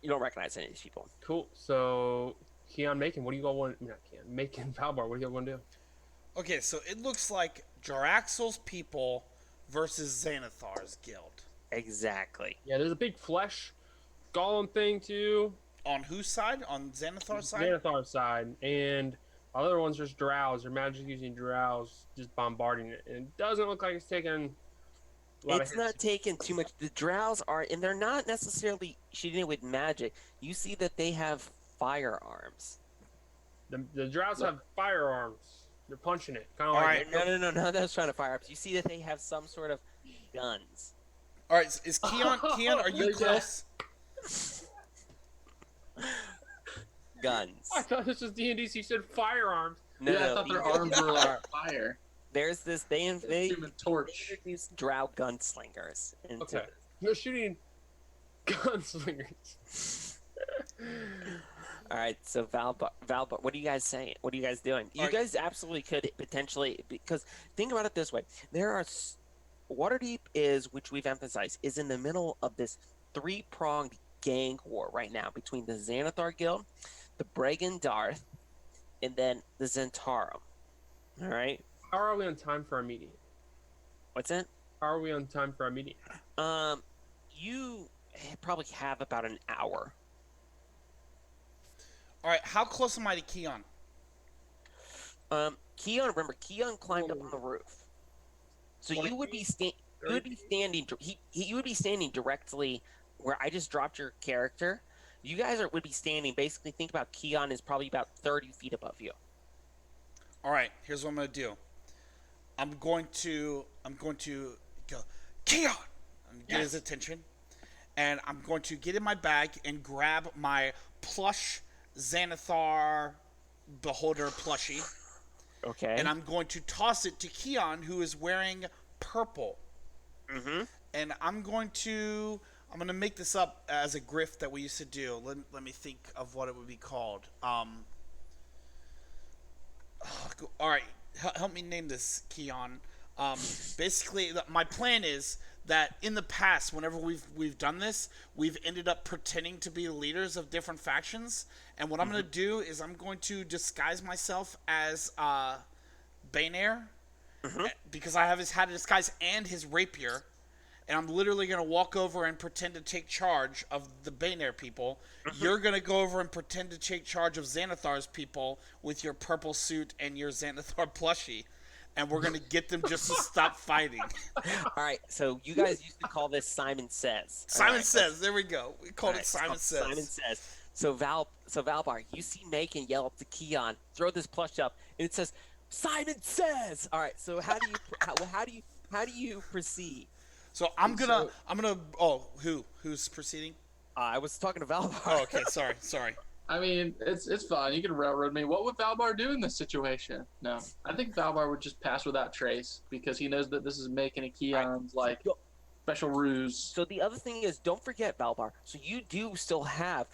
You don't recognize any of these people. Cool. So, Keon, Macon, what do you all want? Not Keon, Macon, Valbar, what do you all want to do? Okay, so it looks like Jaraxle's people versus Xanathar's guild. Exactly. Yeah, there's a big flesh golem thing too. On whose side? On Xanathar's side? Xanathar's side, and other one's just drows. They're magic using drows, just bombarding it. And it doesn't look like it's taking a lot It's of not hits. taking too much. The drows are, and they're not necessarily shooting it with magic. You see that they have firearms. The drows have firearms. They're punching it, kind of All like right. No, that's trying to firearms. You see that they have some sort of guns. All right, is Keon? Keon, are you They close? Guns. I thought this was D&D. So you said firearms. No, Yeah, I no, thought their these arms were like are- fire. There's this. They Human torch. introduce drow gunslingers into Okay, this. they're shooting gunslingers. All right, so Valbar, what are you guys saying? What are you guys doing? You All right. guys absolutely could potentially, because think about it this way: there are Waterdeep is, which we've emphasized, is in the middle of this three-pronged gang war right now between the Xanathar Guild, the Bragan Darth, and then the Zentarum. All right, How are we on time for our meeting? what's that? How are we on time for our meeting? You probably have about an hour. All right, how close am I to Keon? Keon, remember, Keon climbed up on the roof, so you would be standing. You would be standing directly where I just dropped your character. You guys would be standing. Basically, think about Keon is probably about 30 feet above you. All right, here's what I'm gonna do. I'm going to go, Keon, and get his attention, and I'm going to get in my bag and grab my plush Xanathar Beholder plushie, Okay. and I'm going to toss it to Keon, who is wearing purple. Mm-hmm. And I'm gonna make this up as a grift that we used to do. Let me think of what it would be called. All right, help me name this, Keon. Basically, my plan is that in the past, whenever we've done this, we've ended up pretending to be leaders of different factions. And what I'm gonna do is I'm going to disguise myself as Baneair, because I have had a disguise and his rapier. And I'm literally going to walk over and pretend to take charge of the Baneair people. You're going to go over and pretend to take charge of Xanathar's people with your purple suit and your Xanathar plushie. And we're going to get them just to stop fighting. All right. So you guys used to call this Simon Says. All Simon right, Says. There we go. We called all right, it it's Simon called Says. Simon Says. So Valbar, you see Macon yell up to Keon, throw this plush up, and it says, "Simon says." All right. So how do you proceed? So I'm gonna. Oh, who's proceeding? I was talking to Valbar. Oh, okay. Sorry. I mean, it's fine. You can railroad me. What would Valbar do in this situation? No, I think Valbar would just pass without trace because he knows that this is making a Keon's like special ruse. So the other thing is, don't forget Valbar. So you do still have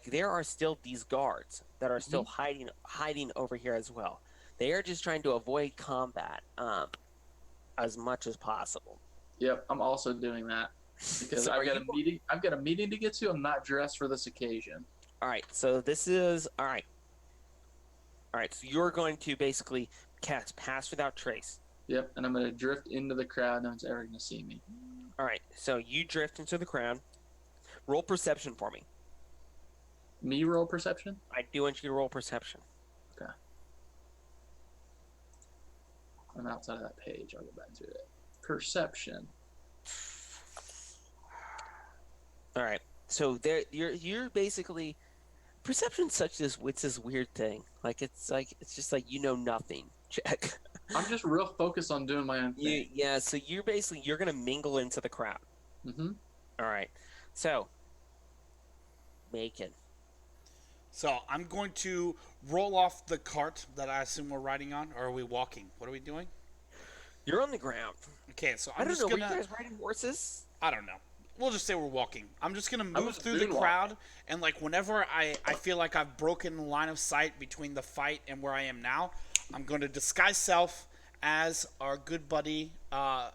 there are still these guards that are still hiding over here as well. They are just trying to avoid combat as much as possible. Yep, I'm also doing that because So I've got a meeting. I've got a meeting to get to. I'm not dressed for this occasion. All right. So this is all right. All right. So you're going to basically cast Pass Without Trace. Yep, and I'm gonna drift into the crowd. No one's ever gonna see me. All right. So you drift into the crowd. Roll perception for me. Me roll perception. I do want you to roll perception. Okay. I'm outside of that page. I'll go back to it. Perception. All right. So there, you're basically perception's it's this weird thing. It's just like nothing. Check. I'm just real focused on doing my own thing. Yeah. So you're gonna mingle into the crowd. Mm-hmm. All right. So, Macon. So I'm going to roll off the cart that I assume we're riding on, or are we walking? What are we doing? You're on the ground. Okay, so I I'm don't just know. gonna. Were you guys riding horses? I don't know. We'll just say we're walking. I'm just gonna move was through the moonwalking. crowd, and whenever I feel like I've broken the line of sight between the fight and where I am now, I'm going to disguise self as our good buddy Baenair,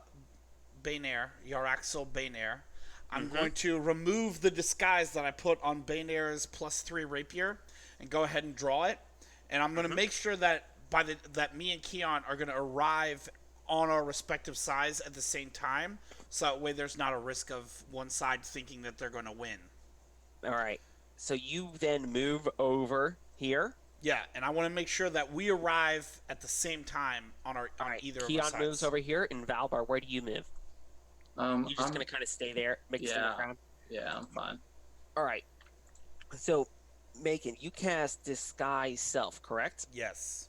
Yaraxel Baenair. I'm going to remove the disguise that I put on Baenair's +3 rapier and go ahead and draw it. And I'm going to make sure that that me and Keon are going to arrive on our respective sides at the same time, so that way there's not a risk of one side thinking that they're going to win. All right. So you then move over here. Yeah, and I want to make sure that we arrive at the same time on either of our Keon sides. moves over here, and Valbar, where do you move? You're just I'm- gonna kind of stay there, mixed in the Yeah. crowd. Yeah, I'm fine. All right. So, Macon, you cast Disguise Self, correct? Yes.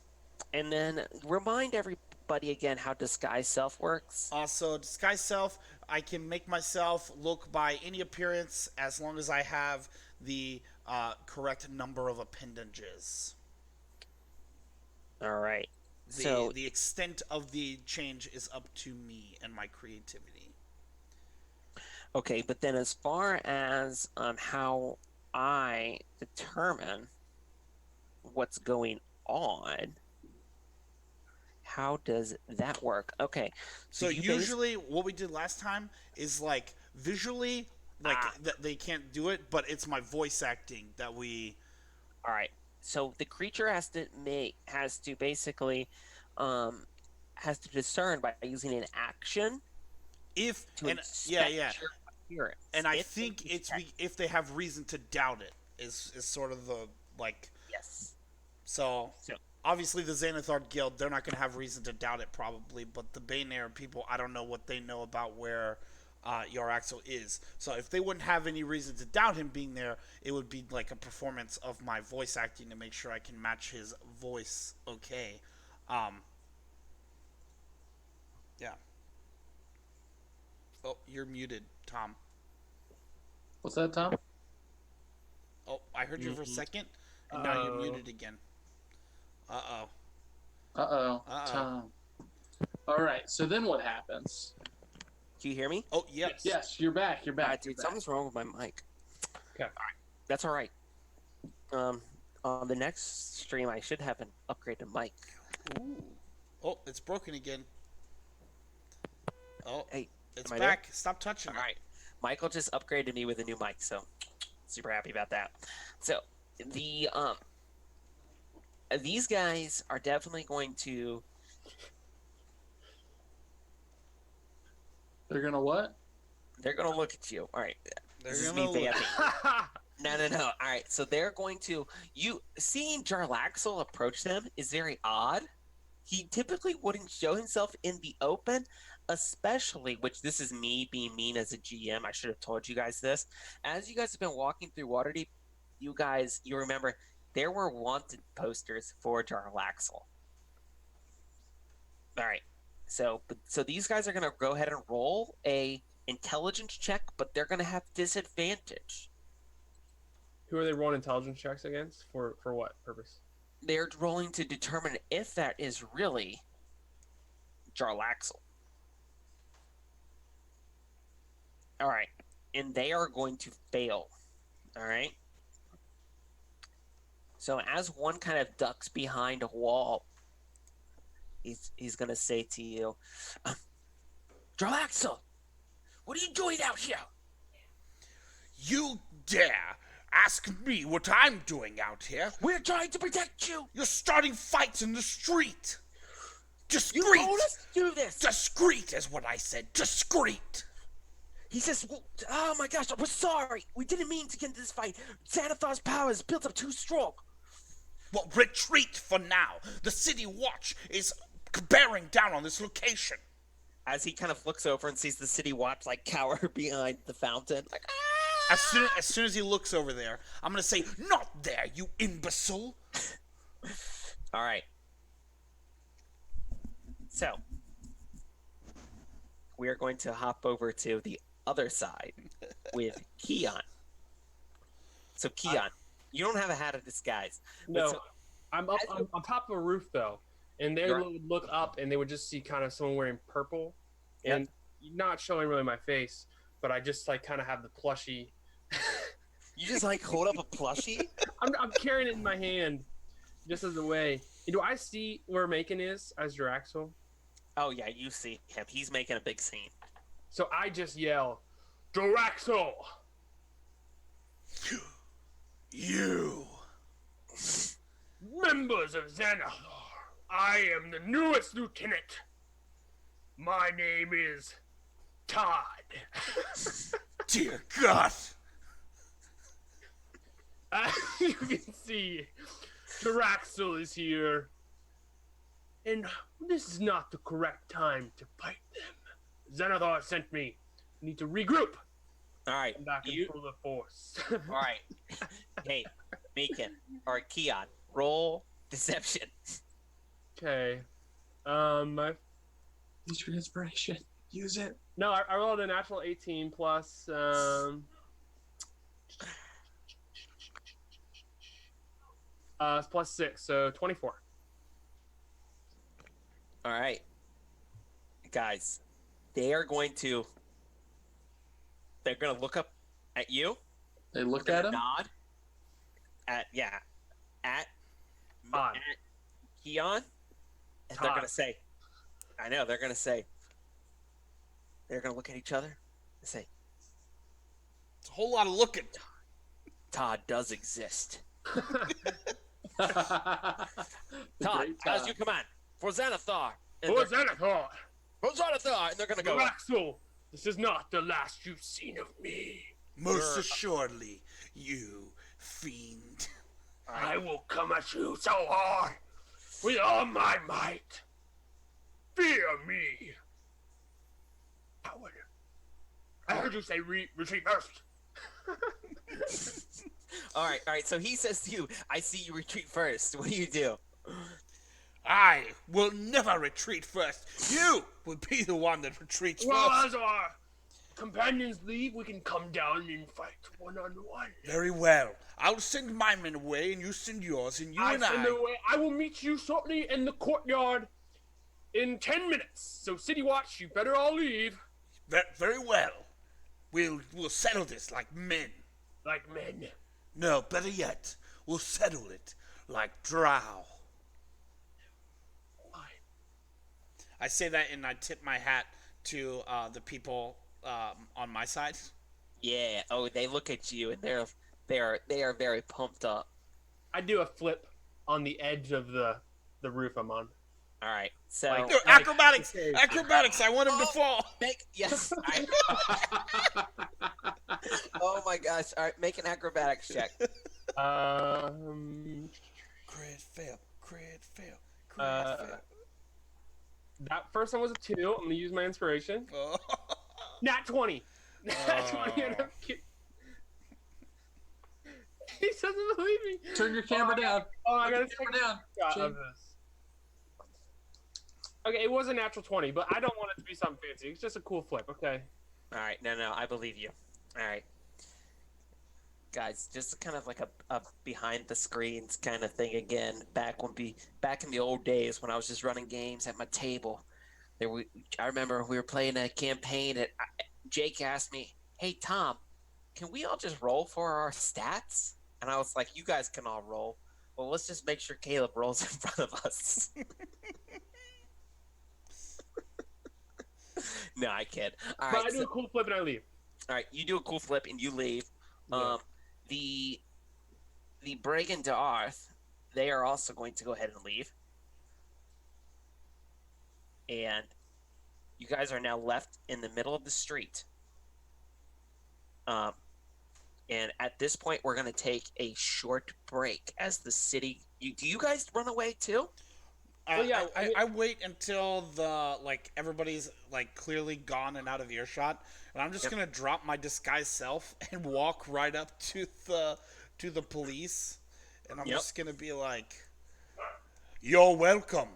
And then remind everybody again how Disguise Self works. Also, disguise self, I can make myself look by any appearance as long as I have the correct number of appendages. All right. The extent of the change is up to me and my creativity. Okay, but then as far as how I determine what's going on, how does that work? Okay. So you usually what we did last time is visually that they can't do it, but it's my voice acting that we. All right. So the creature has to discern by using an action. Yeah. Your appearance. And I think if they have reason to doubt it is sort of the Yes. So obviously the Xanathar Guild, they're not going to have reason to doubt it probably, but the Baenair people, I don't know what they know about where Yaraxel is. So if they wouldn't have any reason to doubt him being there, it would be like a performance of my voice acting to make sure I can match his voice okay. Yeah. Oh, you're muted, Tom. What's that, Tom? Oh, I heard you for a second, and now you're muted again. Uh-oh. Uh-oh. Tom. All right, so then what happens? Do you hear me? Oh, yes. Yes, you're back. You're back. Dude, you're back. something's wrong with my mic. Okay. All right. That's all right. On the next stream, I should have an upgraded mic. Ooh. Oh, it's broken again. Oh, Hey, it's am I back. Stop touching All it. right. Michael just upgraded me with a new mic, so super happy about that. So these guys are definitely going to. They're gonna what? They're going to look at you. All right. They're This is gonna me look- vamping. No. All right. So they're going to seeing Jarlaxle approach them is very odd. He typically wouldn't show himself in the open, especially, which this is me being mean as a GM. I should have told you guys this. As you guys have been walking through Waterdeep, you guys, you remember there were wanted posters for Jarlaxle. All right. So these guys are gonna go ahead and roll a intelligence check, but they're gonna have disadvantage. Who are they rolling intelligence checks against? For what purpose? They're rolling to determine if that is really Jarlaxle. All right. And they are going to fail. All right. So as one kind of ducks behind a wall, he's going to say to you, Jarlaxle, what are you doing out here? You dare ask me what I'm doing out here? We're trying to protect you. You're starting fights in the street. Discreet. You told us to do this. Discreet is what I said. Discreet. He says, oh my gosh, we're sorry. We didn't mean to get into this fight. Xanathar's power is built up too strong. Well, retreat for now. The city watch is bearing down on this location. As he kind of looks over and sees the city watch like cower behind the fountain. Like, As soon as he looks over there, I'm going to say, not there, you imbecile. All right. So, we are going to hop over to the other side with Keon. So, Keon, you don't have a hat of disguise. No, so, I'm up on top of a roof though, and they would look up and they would just see kind of someone wearing purple, and not showing really my face, but I just like kind of have the plushie. You just like hold up a plushie? I'm carrying it in my hand, just as a way. Do I see where Macon is as Draxel? Oh yeah, you see him. He's making a big scene. So I just yell, Draxel! You. Members of Xanathar, I am the newest lieutenant. My name is Todd. Dear God. As you can see, Draxel is here. And this is not the correct time to fight them. Xanathar sent me. We need to regroup. All right. Come back and pull the force. All right. Hey, Macon or Keon, roll deception. Okay. Use your inspiration. Use it. No, I rolled a natural 18 plus plus 6, so 24. All right. Guys, they're going to look up at you. They look They're at gonna him. Nod. At Todd. Keon. And they're gonna say, I know, they're gonna look at each other and say, It's a whole lot of looking. Todd does exist. The Todd, great as Todd. you command, for Xanathar. And For they're- Xanathar! For Xanathar! And they're gonna go, Draxel, this is not the last you've seen of me. Most assuredly, you fiend. I will come at you so hard, with all my might. Fear me. Coward. I heard you say retreat first. all right. So he says to you, I see you retreat first. What do you do? I will never retreat first. You will be the one that retreats Well, first. as our companions leave, we can come down and fight one-on-one. Very well. I'll send my men away, and you send yours, and you and I will meet you shortly in the courtyard in 10 minutes. So, City Watch, you better all leave. Very well. We'll settle this like men. Like men. No, better yet, we'll settle it like drow. I say that and I tip my hat to the people on my side. Yeah. Oh, they look at you and they are very pumped up. I do a flip on the edge of the roof I'm on. All right. So Like- No, acrobatics! Acrobatics! I want him to fall. yes. Oh my gosh! All right, make an acrobatics check. Crit fail. Crit fail. Crit Uh, fail. That first one was a 2. I'm gonna use my inspiration. Oh. Nat 20. Nat 20. And I'm He doesn't believe me. Turn your camera down. I Turn gotta your take camera down. a shot of this. Okay, it was a natural 20, but I don't want it to be something fancy. It's just a cool flip, okay? All right, no, I believe you. All right, guys, just kind of like a behind the screens kind of thing again. Back in the old days when I was just running games at my table. I remember we were playing a campaign, and Jake asked me, "Hey Tom, can we all just roll for our stats?" And I was like, "You guys can all roll. Well, let's just make sure Caleb rolls in front of us." No, I kid. All But right, I do a cool flip and I leave. all right, you do a cool flip and you leave. Yeah. The Brigand to Arth, they are also going to go ahead and leave. And you guys are now left in the middle of the street. And at this point, we're going to take a short break as the city. Do you guys run away too? Well, yeah, I wait until everybody's clearly gone and out of earshot, and I'm just gonna drop my disguised self and walk right up to the police, and I'm just gonna be like, "You're welcome,"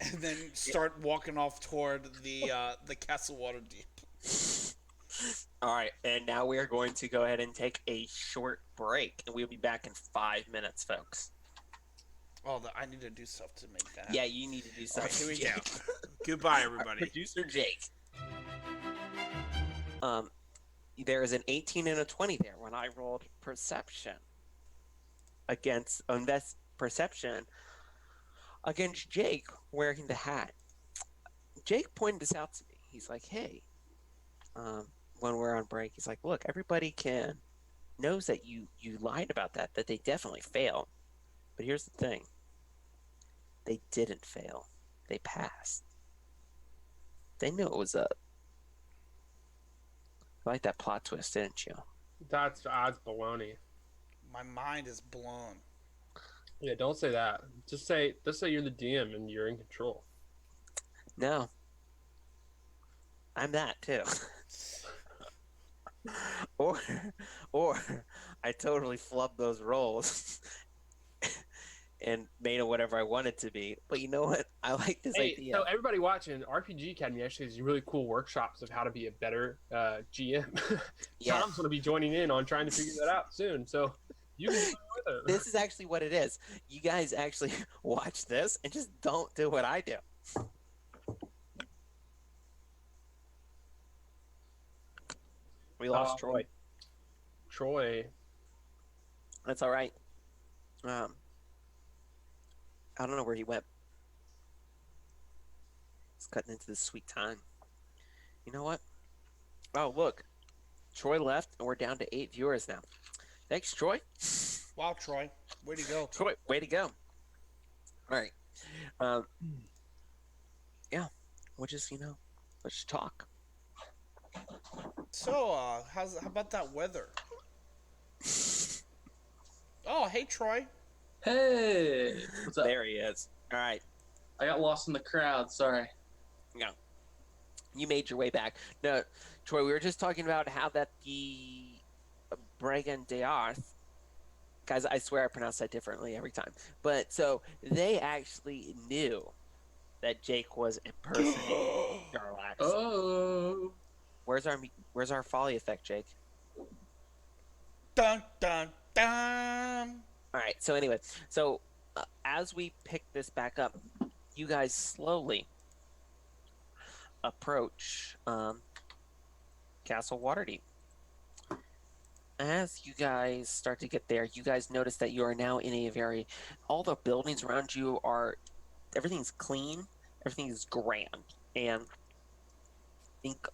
and then start walking off toward the Castle Waterdeep. All right, and now we are going to go ahead and take a short break, and we'll be back in 5 minutes, folks. Oh, I need to do stuff to make that. Yeah, you need to do All right, something. here we go. Goodbye, everybody. Producer Jake. There is an 18 and a 20 there when I rolled perception against perception against Jake wearing the hat. Jake pointed this out to me. He's like, "Hey, when we're on break, he's like, look, everybody knows that you lied about that they definitely failed. But here's the thing. They didn't fail. They passed. They knew it was up. You like that plot twist, didn't you?" That's baloney. My mind is blown. Yeah, don't say that. Just say you're the DM and you're in control. No. I'm that too. or I totally flubbed those rolls and made it whatever I wanted to be. But you know what? I like this idea. So everybody watching, RPG Academy actually has really cool workshops of how to be a better GM. Yeah. Tom's going to be joining in on trying to figure that out soon. So you can do it with it. This is actually what it is. You guys actually watch this and just don't do what I do. We lost Troy. Troy. That's all right. I don't know where he went. He's cutting into this sweet time. You know what? Oh, look. Troy left, and we're down to 8 viewers now. Thanks, Troy. Wow, Troy. Way to go. Troy, way to go. All right. Yeah. We'll just, let's just talk. So, how about that weather? Oh, hey, Troy. Hey, what's up? There he is. All right. I got lost in the crowd. Sorry. Yeah. You made your way back. No, Troy, we were just talking about how that the Brigand de Arth, guys, I swear I pronounce that differently every time. But so they actually knew that Jake was impersonating Jarlax. Oh. Where's our folly effect, Jake? Dun dun dun. All right. So anyway, as we pick this back up, you guys slowly approach Castle Waterdeep. As you guys start to get there, you guys notice that you are now in all the buildings around you everything's clean, everything is grand, and think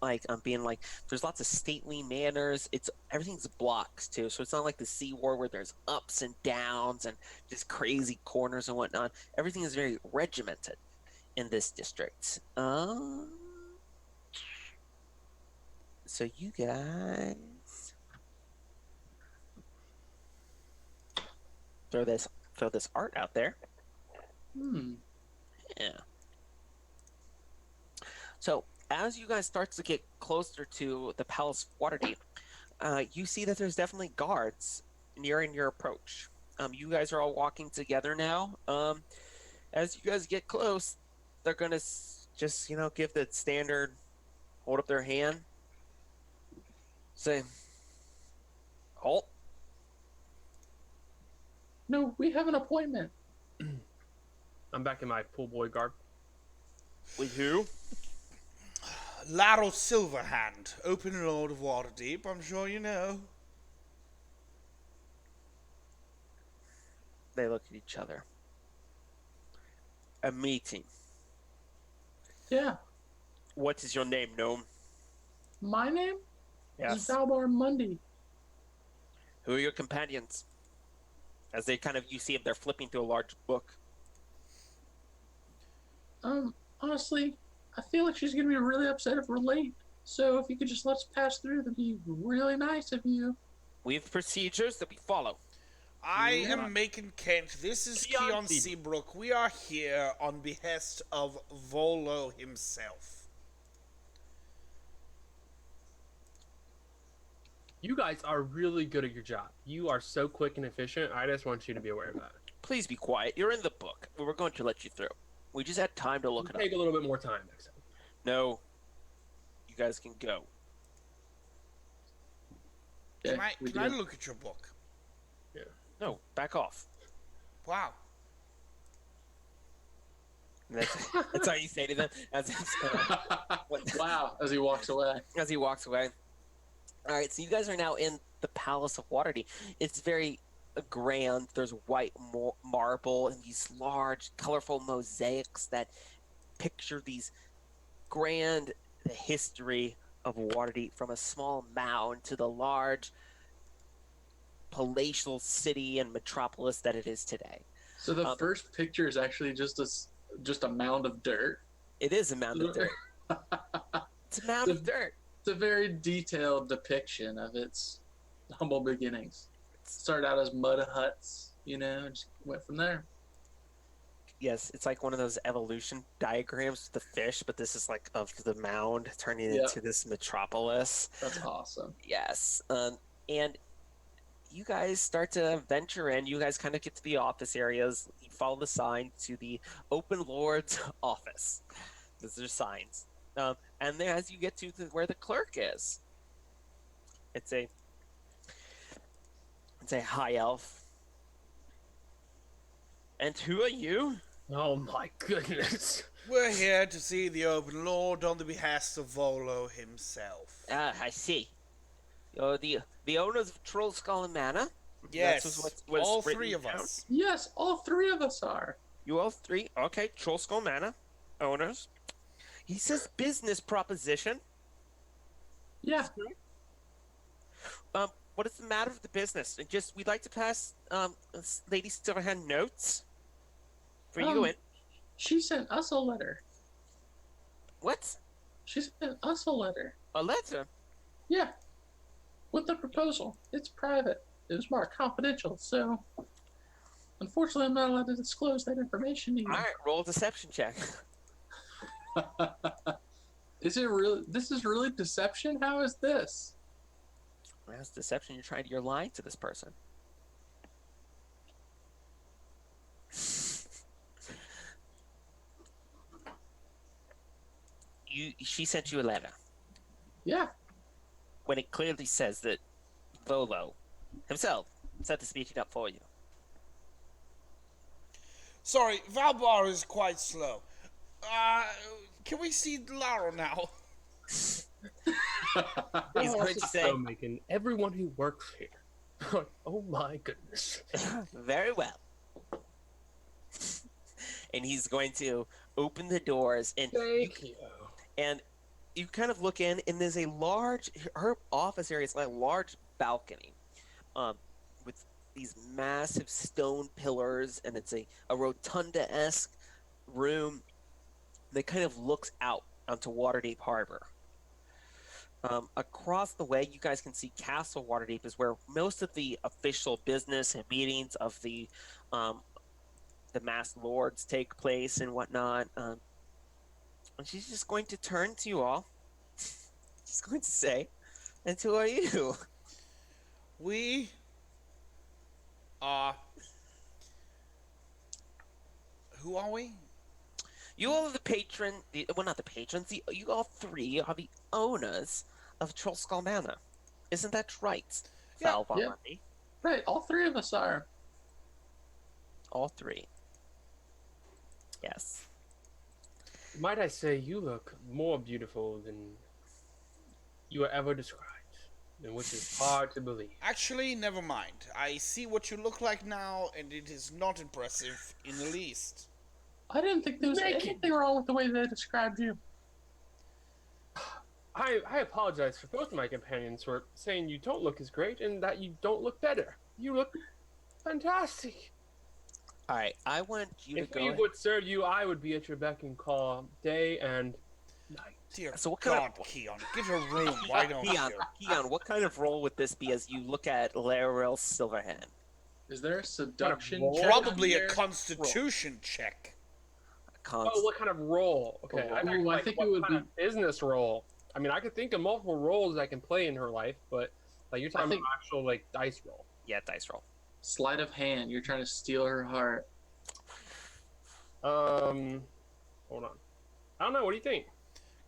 there's lots of stately manners. Everything's blocks too, so it's not like the Sea War where there's ups and downs and just crazy corners and whatnot. Everything is very regimented in this district. So you guys throw this art out there. Yeah. So as you guys start to get closer to the Palace of Waterdeep, You see that there's definitely guards nearing your approach. You guys are all walking together now. As you guys get close, they're gonna just give the standard, hold up their hand, say, "Halt." No, we have an appointment. I'm back in my pool boy garb. With who? Laro Silverhand, Open Lord of Waterdeep, I'm sure you know. They look at each other. A meeting. Yeah. What is your name, gnome? My name is Yes. Valbar Mundy. Who are your companions? As they you see if they're flipping through a large book. Honestly, I feel like she's gonna be really upset if we're late. So if you could just let us pass through, that'd be really nice of you. We have procedures that we follow. I Yeah. am Macon Kent. This is Keon Keon Seabrook. Seabrook. We are here on behest of Volo himself. You guys are really good at your job. You are so quick and efficient. I just want you to be aware of that. Please be quiet. You're in the book. We were going to let you through. We just had time to look it up. Take a little bit more time next time. No. You guys can go. Can Okay, we I do. look at your book? No, back off. Wow. And that's all you say to them Wow, as he walks away. as he walks away. All right, so you guys are now in the Palace of Waterdeep. It's very grand. There's white marble and these large, colorful mosaics that picture these grand the history of Waterdeep, from a small mound to the large palatial city and metropolis that it is today. So the first picture is actually just a mound of dirt. It is a mound of dirt. It's a mound of dirt. It's a very detailed depiction of its humble beginnings. It started out as mud huts, and just went from there. Yes, it's like one of those evolution diagrams with the fish, but this is like of the mound turning Yep. into this metropolis. That's awesome. Yes, and you guys start to venture in. You guys kind of get to the office areas. You follow the sign to the Open Lord's office. Those are signs. And then as you get to where the clerk is, it's a high elf. And who are you? Oh my goodness. We're here to see the Open Lord on the behest of Volo himself. Ah, I see. You're the owners of Troll Skull Manor. Yes, That's what's all written three of down. us. Yes, all three of us are. You all three? Okay, Troll Skull Manor owners. He says business proposition. Yeah. What is the matter with the business? And we'd like to pass Lady Silverhand notes for you in. She sent us a letter. What? She sent us a letter. A letter? Yeah. With the proposal. It's private. It was marked confidential, so unfortunately I'm not allowed to disclose that information to you. All right, roll a deception check. Is it really? This is really deception? How is this? That's deception. You're lying to this person. She sent you a letter Yeah. when it clearly says that Volo himself set this meeting up for you. Sorry, Valbar is quite slow. Can we see Laro now? He's Oh, going to it's say, so making everyone who works here. Oh my goodness. very well. And he's going to open the doors, and Thank you. and you kind of look in, and there's her office area is like a large balcony, with these massive stone pillars, and it's a rotunda-esque room that kind of looks out onto Waterdeep Harbor. Across the way, you guys can see Castle Waterdeep is where most of the official business and meetings of the masked lords take place and whatnot. And she's just going to turn to you all. She's going to say, "And who are you?" We are. Who are we? You all are the patron. Well, not the patrons. You all three are the owners of Trollskull Manor. Isn't that right, Yeah. Valvar Yeah. Lundy? Right, all three of us are. All three. Yes. Might I say, you look more beautiful than you were ever described, and which is hard to believe. Actually, never mind. I see what you look like now, and it is not impressive in the least. I didn't think there was anything wrong with the way they described you. I apologize for both of my companions for saying you don't look as great and that you don't look better. You look fantastic. All right. I want you If to we go. would serve you, I would be at your beck and call day and night. Dear So what God, kind of- Keon, get a room. Why don't Keon, you? Keon, what kind of role would this be as you look at Laurel Silverhand? Is there a seduction roll? check Probably in a there? Constitution check. Oh, what kind of role? Okay, Oh, I, I like, think what it would kind of business role. I mean, I could think of multiple roles I can play in her life, but like you're talking think- about actual like dice roll. Yeah, dice roll. Sleight of hand. You're trying to steal her heart. Hold on. I don't know. What do you think?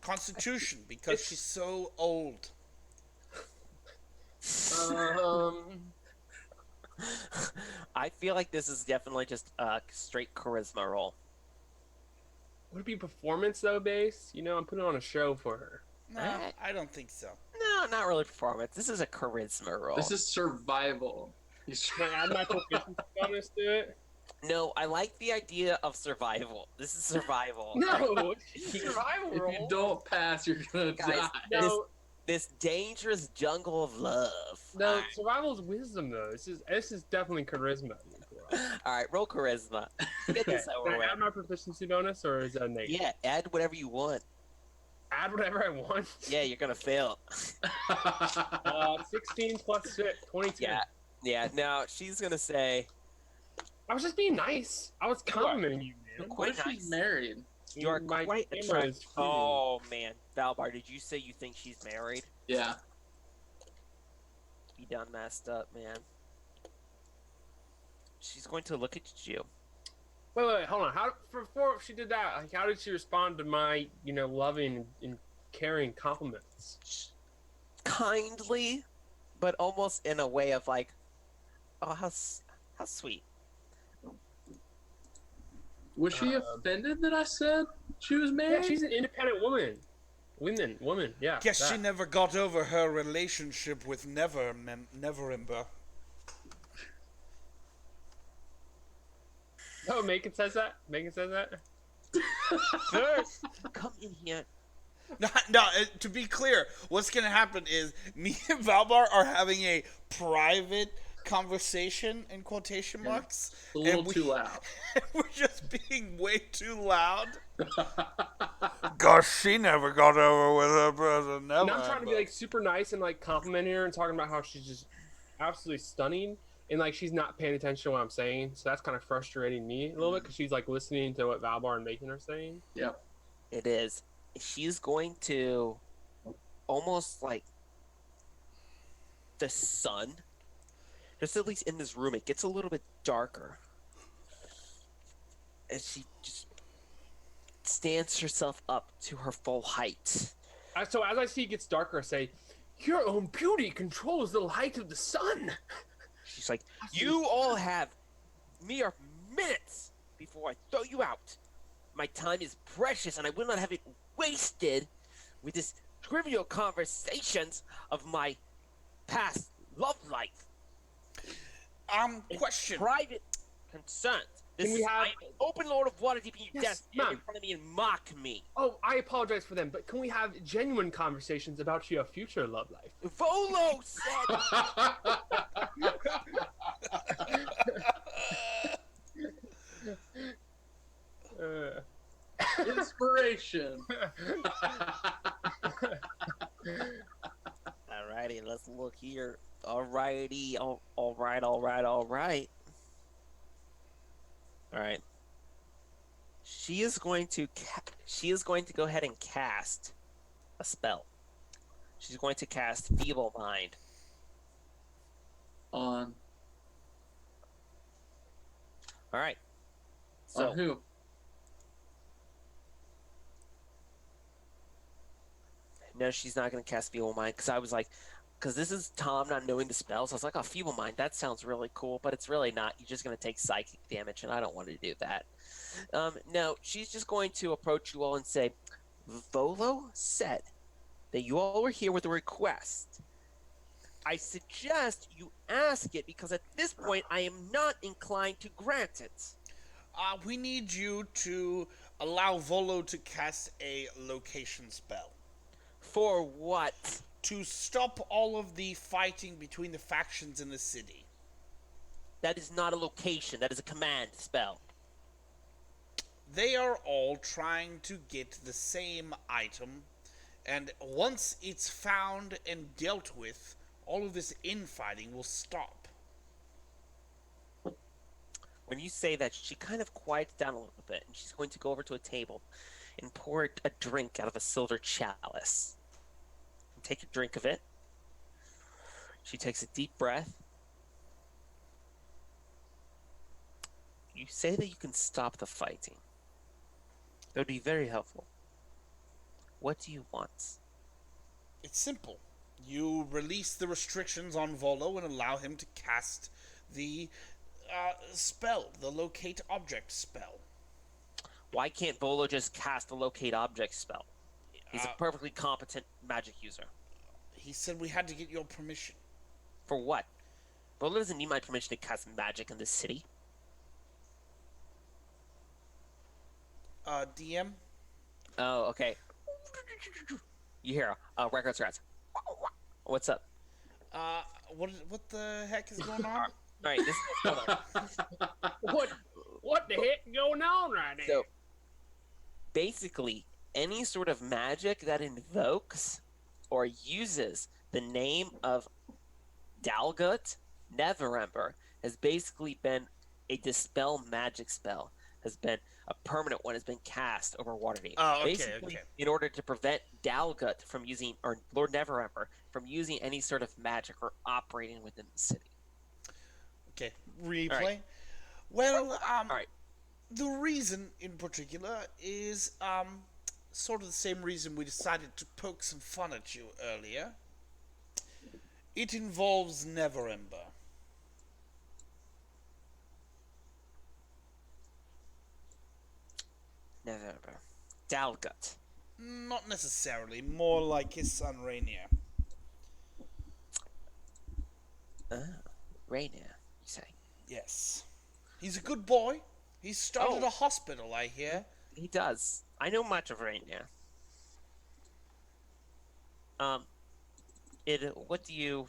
Constitution, because she's so old. I feel like this is definitely just a straight charisma roll. Would it be performance though, base? You know, I'm putting on a show for her. No, Alright. I don't think so. No, not really performance. This is a charisma roll. This is survival. He's Can I add my proficiency bonus to it? No, I like the idea of survival. This is survival. No, it's a survival If roll. you don't pass, you're gonna Guys, die. No, This dangerous jungle of love. no, Alright. survival is wisdom though. This is definitely charisma. Alright, roll charisma. Get Okay, this over can I with. add my proficiency bonus or is that a negative? Yeah, add whatever you want. Add whatever I want. Yeah, you're gonna fail. 16 plus 6, 22. Yeah. Yeah, now she's gonna say, I was just being nice. I was complimenting you, You're man. What if quite she's nice. married? You are My quite camera attractive. is freezing. Oh man, Valbar, did you say you think she's married? Yeah. You done messed up, man. She's going to look at you. Wait, hold on. How before she did that? Like, how did she respond to my, loving and caring compliments? Kindly, but almost in a way of like, oh, how sweet. Was she offended that I said she was Yeah, married? she's an independent woman. Woman. Yeah. Guess she that. never got over her relationship with Neverimber. Oh, Macon says that. Macon says that. First, come in here. No, to be clear, what's going to happen is me and Valbar are having a private conversation, in quotation marks. A little and too loud. We're just being way too loud. Gosh, she never got over with her brother. Never. And I'm trying to be like super nice and like complimenting her and talking about how she's just absolutely stunning. And like she's not paying attention to what I'm saying, so that's kind of frustrating me a little bit because she's like listening to what Valbar and Macon are saying. Yep. It is. She's going to almost like the sun. Just at least in this room, it gets a little bit darker. And she just stands herself up to her full height. So as I see it gets darker, I say, "Your own beauty controls the light of the sun." She's like, you all have mere minutes before I throw you out. My time is precious, and I will not have it wasted with this trivial conversations of my past love life. Question. Private concerns. This Can we is have- I am an Open Lord of Waterdeep, and you Yes, just stand in ma'am. front of me and mock me. Oh, I apologize for them, but can we have genuine conversations about your future love life? Volo said, Inspiration. alrighty, let's look here. Alrighty, alright. Alright. She is going to go ahead and cast a spell. She's going to cast Feeble Mind. On All right. So on who? no, she's not going to cast Feeble Mind because I was like, because this is Tom not knowing the spells. I was like, oh, Feeble Mind, that sounds really cool, but it's really not. You're just going to take psychic damage, and I don't want to do that. No, she's just going to approach you all and say, Volo said that you all were here with a request. I suggest you ask it because at this point I am not inclined to grant it. We need you to allow Volo to cast a location spell For what? to stop all of the fighting between the factions in the city. That is not a location. That is a command spell. They are all trying to get the same item, and once it's found and dealt with, all of this infighting will stop. When you say that, she kind of quiets down a little bit, and she's going to go over to a table and pour a drink out of a silver chalice. And take a drink of it. She takes a deep breath. You say that you can stop the fighting. That would be very helpful. What do you want? It's simple. You release the restrictions on Volo and allow him to cast the spell, the locate object spell. Why can't Volo just cast the locate object spell? He's a perfectly competent magic user. He said we had to get your permission. For what? Volo doesn't need my permission to cast magic in this city. DM? Oh, okay. You hear record scratch. What's up? What the heck is going on? All right, this is What the heck going on right now? so basically any sort of magic that invokes or uses the name of Dalgut, Neverember, has basically been a dispel magic spell. Has been a permanent one. Has been cast over Waterdeep. Oh, okay, Basically, okay. in order to prevent Dalgut from using, or Lord Neverember from using any sort of magic or operating within the city. Okay, replay. All right. Well, All right. the reason in particular is sort of the same reason we decided to poke some fun at you earlier. It involves Neverember. Neverember. Dalgut. Not necessarily, more like his son Rainier. Rainier, you say? Yes. He's a good boy. He started Oh. a hospital, I hear. He does. I know much of Rainier. What do you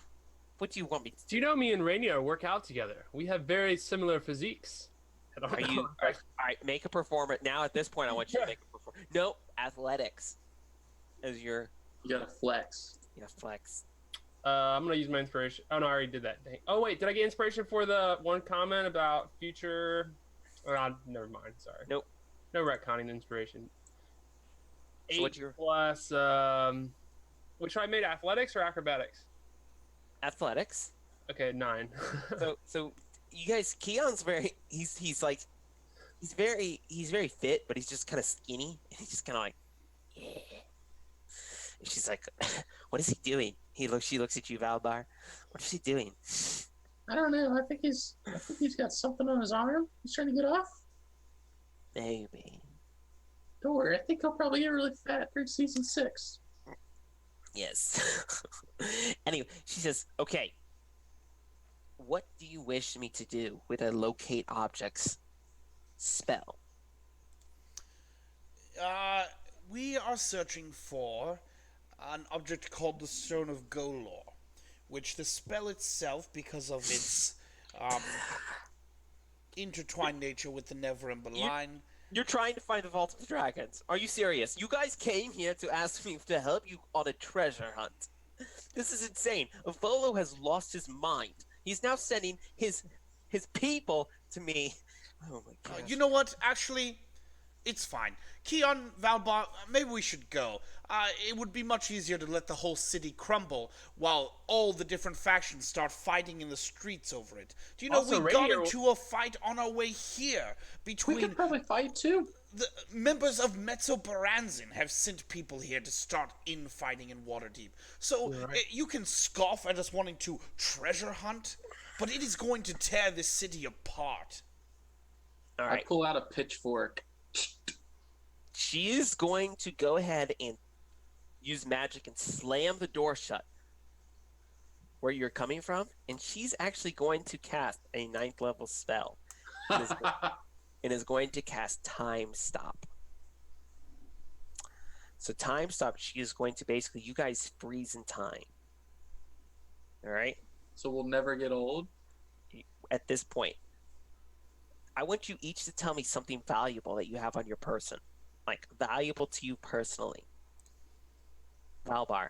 want me to Do you know me and Rainier work out together? We have very similar physiques. I don't Are know. you? All right, make a performance. Now, at this point, I want you to make a performance. No, athletics. As your You gotta flex. flex. I'm gonna use my inspiration. Oh no, I already did that. Dang. Oh wait, did I get inspiration for the one comment about future? Never mind. Sorry. Nope. No retconning inspiration. So 8 what's your- plus which I made athletics or acrobatics? Athletics. Okay, 9. So you guys, Keon's very. He's like, he's very fit, but he's just kind of skinny. And he's just kind of like, yeah. And she's like, what is he doing? She looks at you, Valbar. What is he doing? I don't know. I think he's got something on his arm. He's trying to get off. Maybe. Don't worry. I think he'll probably get really fat through season 6. Yes. Anyway, she says, okay, what do you wish me to do with a locate objects spell? We are searching for an object called the Stone of Golorr, which the spell itself, because of its intertwined nature with the Neverember line. You're trying to find the Vault of the Dragons. Are you serious? You guys came here to ask me to help you on a treasure hunt. This is insane. Volo has lost his mind. He's now sending his people to me. Oh my god. You know what? Actually, It's fine. Keon, Valbon, maybe we should go. It would be much easier to let the whole city crumble while all the different factions start fighting in the streets over it. Do you know, Also, we got Radio- into a fight on our way here We between could probably fight too. the members of Mezzo-Baranzin have sent people here to start infighting in Waterdeep. So you can scoff at us wanting to treasure hunt, but it is going to tear this city apart. All I right. pull out a pitchfork. She is going to go ahead and use magic and slam the door shut where you're coming from, and she's actually going to cast a 9th level spell. It is going to cast Time Stop. So Time Stop, she is going to basically, you guys freeze in time. All right? So we'll never get old. At this point, I want you each to tell me something valuable that you have on your person. Like, valuable to you personally. Valbar.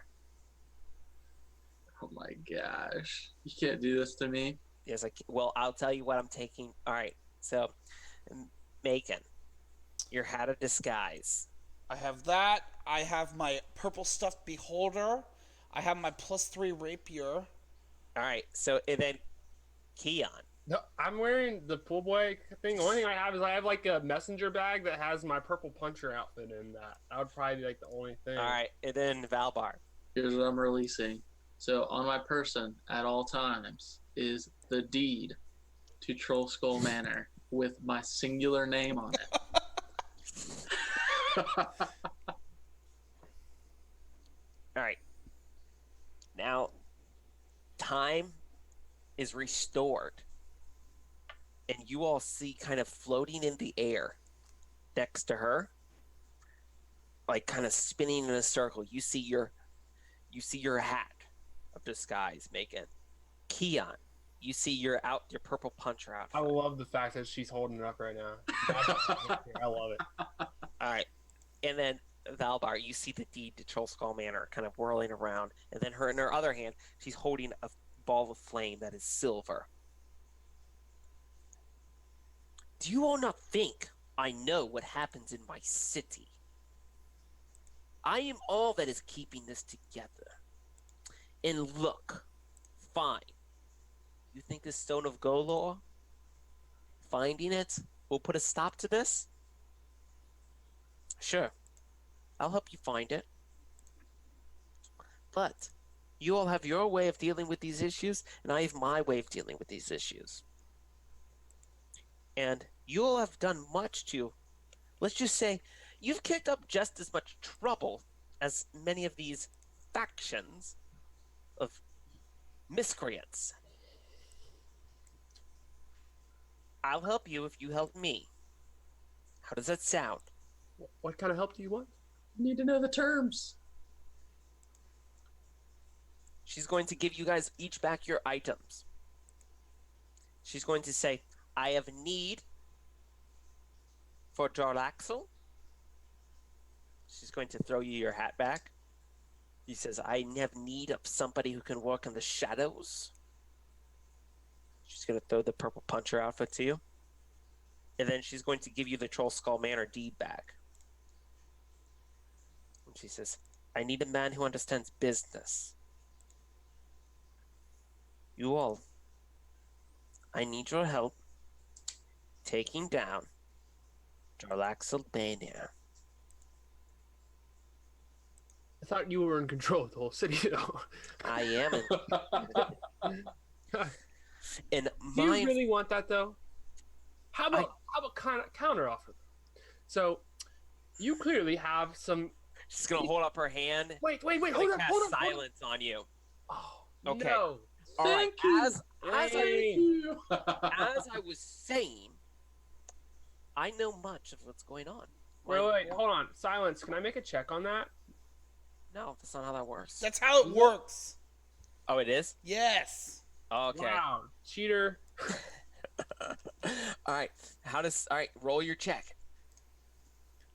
Oh my gosh. You can't do this to me. Yes, well, I'll tell you what I'm taking. All right, so, Macon, your hat of disguise. I have that. I have my purple stuffed beholder. I have my +3 rapier. All right, so, and then Keon. No, I'm wearing the pool boy thing. The only thing I have is I have like a messenger bag that has my purple puncher outfit in that. That would probably be like the only thing. All right, and then Valbar. Here's what I'm releasing. So on my person at all times is the deed to Troll Skull Manor with my singular name on it. All right. Now, time is restored. And you all see kind of floating in the air next to her, like kind of spinning in a circle. You see your hat of disguise, Megan. Keon, you see your purple puncher outfit. I love the fact that she's holding it up right now. I love it. All right. And then Valbar, you see the deed to Troll Skull Manor kind of whirling around. And then in her other hand, she's holding a ball of flame that is silver. Do you all not think I know what happens in my city? I am all that is keeping this together. And look, fine. You think the Stone of Golorr, finding it, will put a stop to this? Sure. I'll help you find it. But you all have your way of dealing with these issues, and I have my way of dealing with these issues. And you all have done much to, let's just say, you've kicked up just as much trouble as many of these factions of miscreants. I'll help you if you help me. How does that sound? What kind of help do you want? Need to know the terms. She's going to give you guys each back your items. She's going to say, I have need for Jarlaxle. She's going to throw you your hat back. He says, I have need of somebody who can work in the shadows. She's going to throw the purple puncher outfit to you. And then she's going to give you the Troll Skull Manor deed back. And she says, I need a man who understands business. You all, I need your help taking down Jarlaxle Manor. I thought you were in control of the whole city, though. I am in Do you mine. really want that, though? How about counter offer? So, you clearly have some. She's gonna hold up her hand. Wait! and Hold on! cast Hold on! silence on you. Oh, Okay. no! All right. Thank you. As Thank I was saying, I know much of what's going on. Wait! Hold on! Silence. Can I make a check on that? No, that's not how that works. That's how it works. Oh, it is? Yes. Okay. Wow! Cheater! All right. All right, roll your check.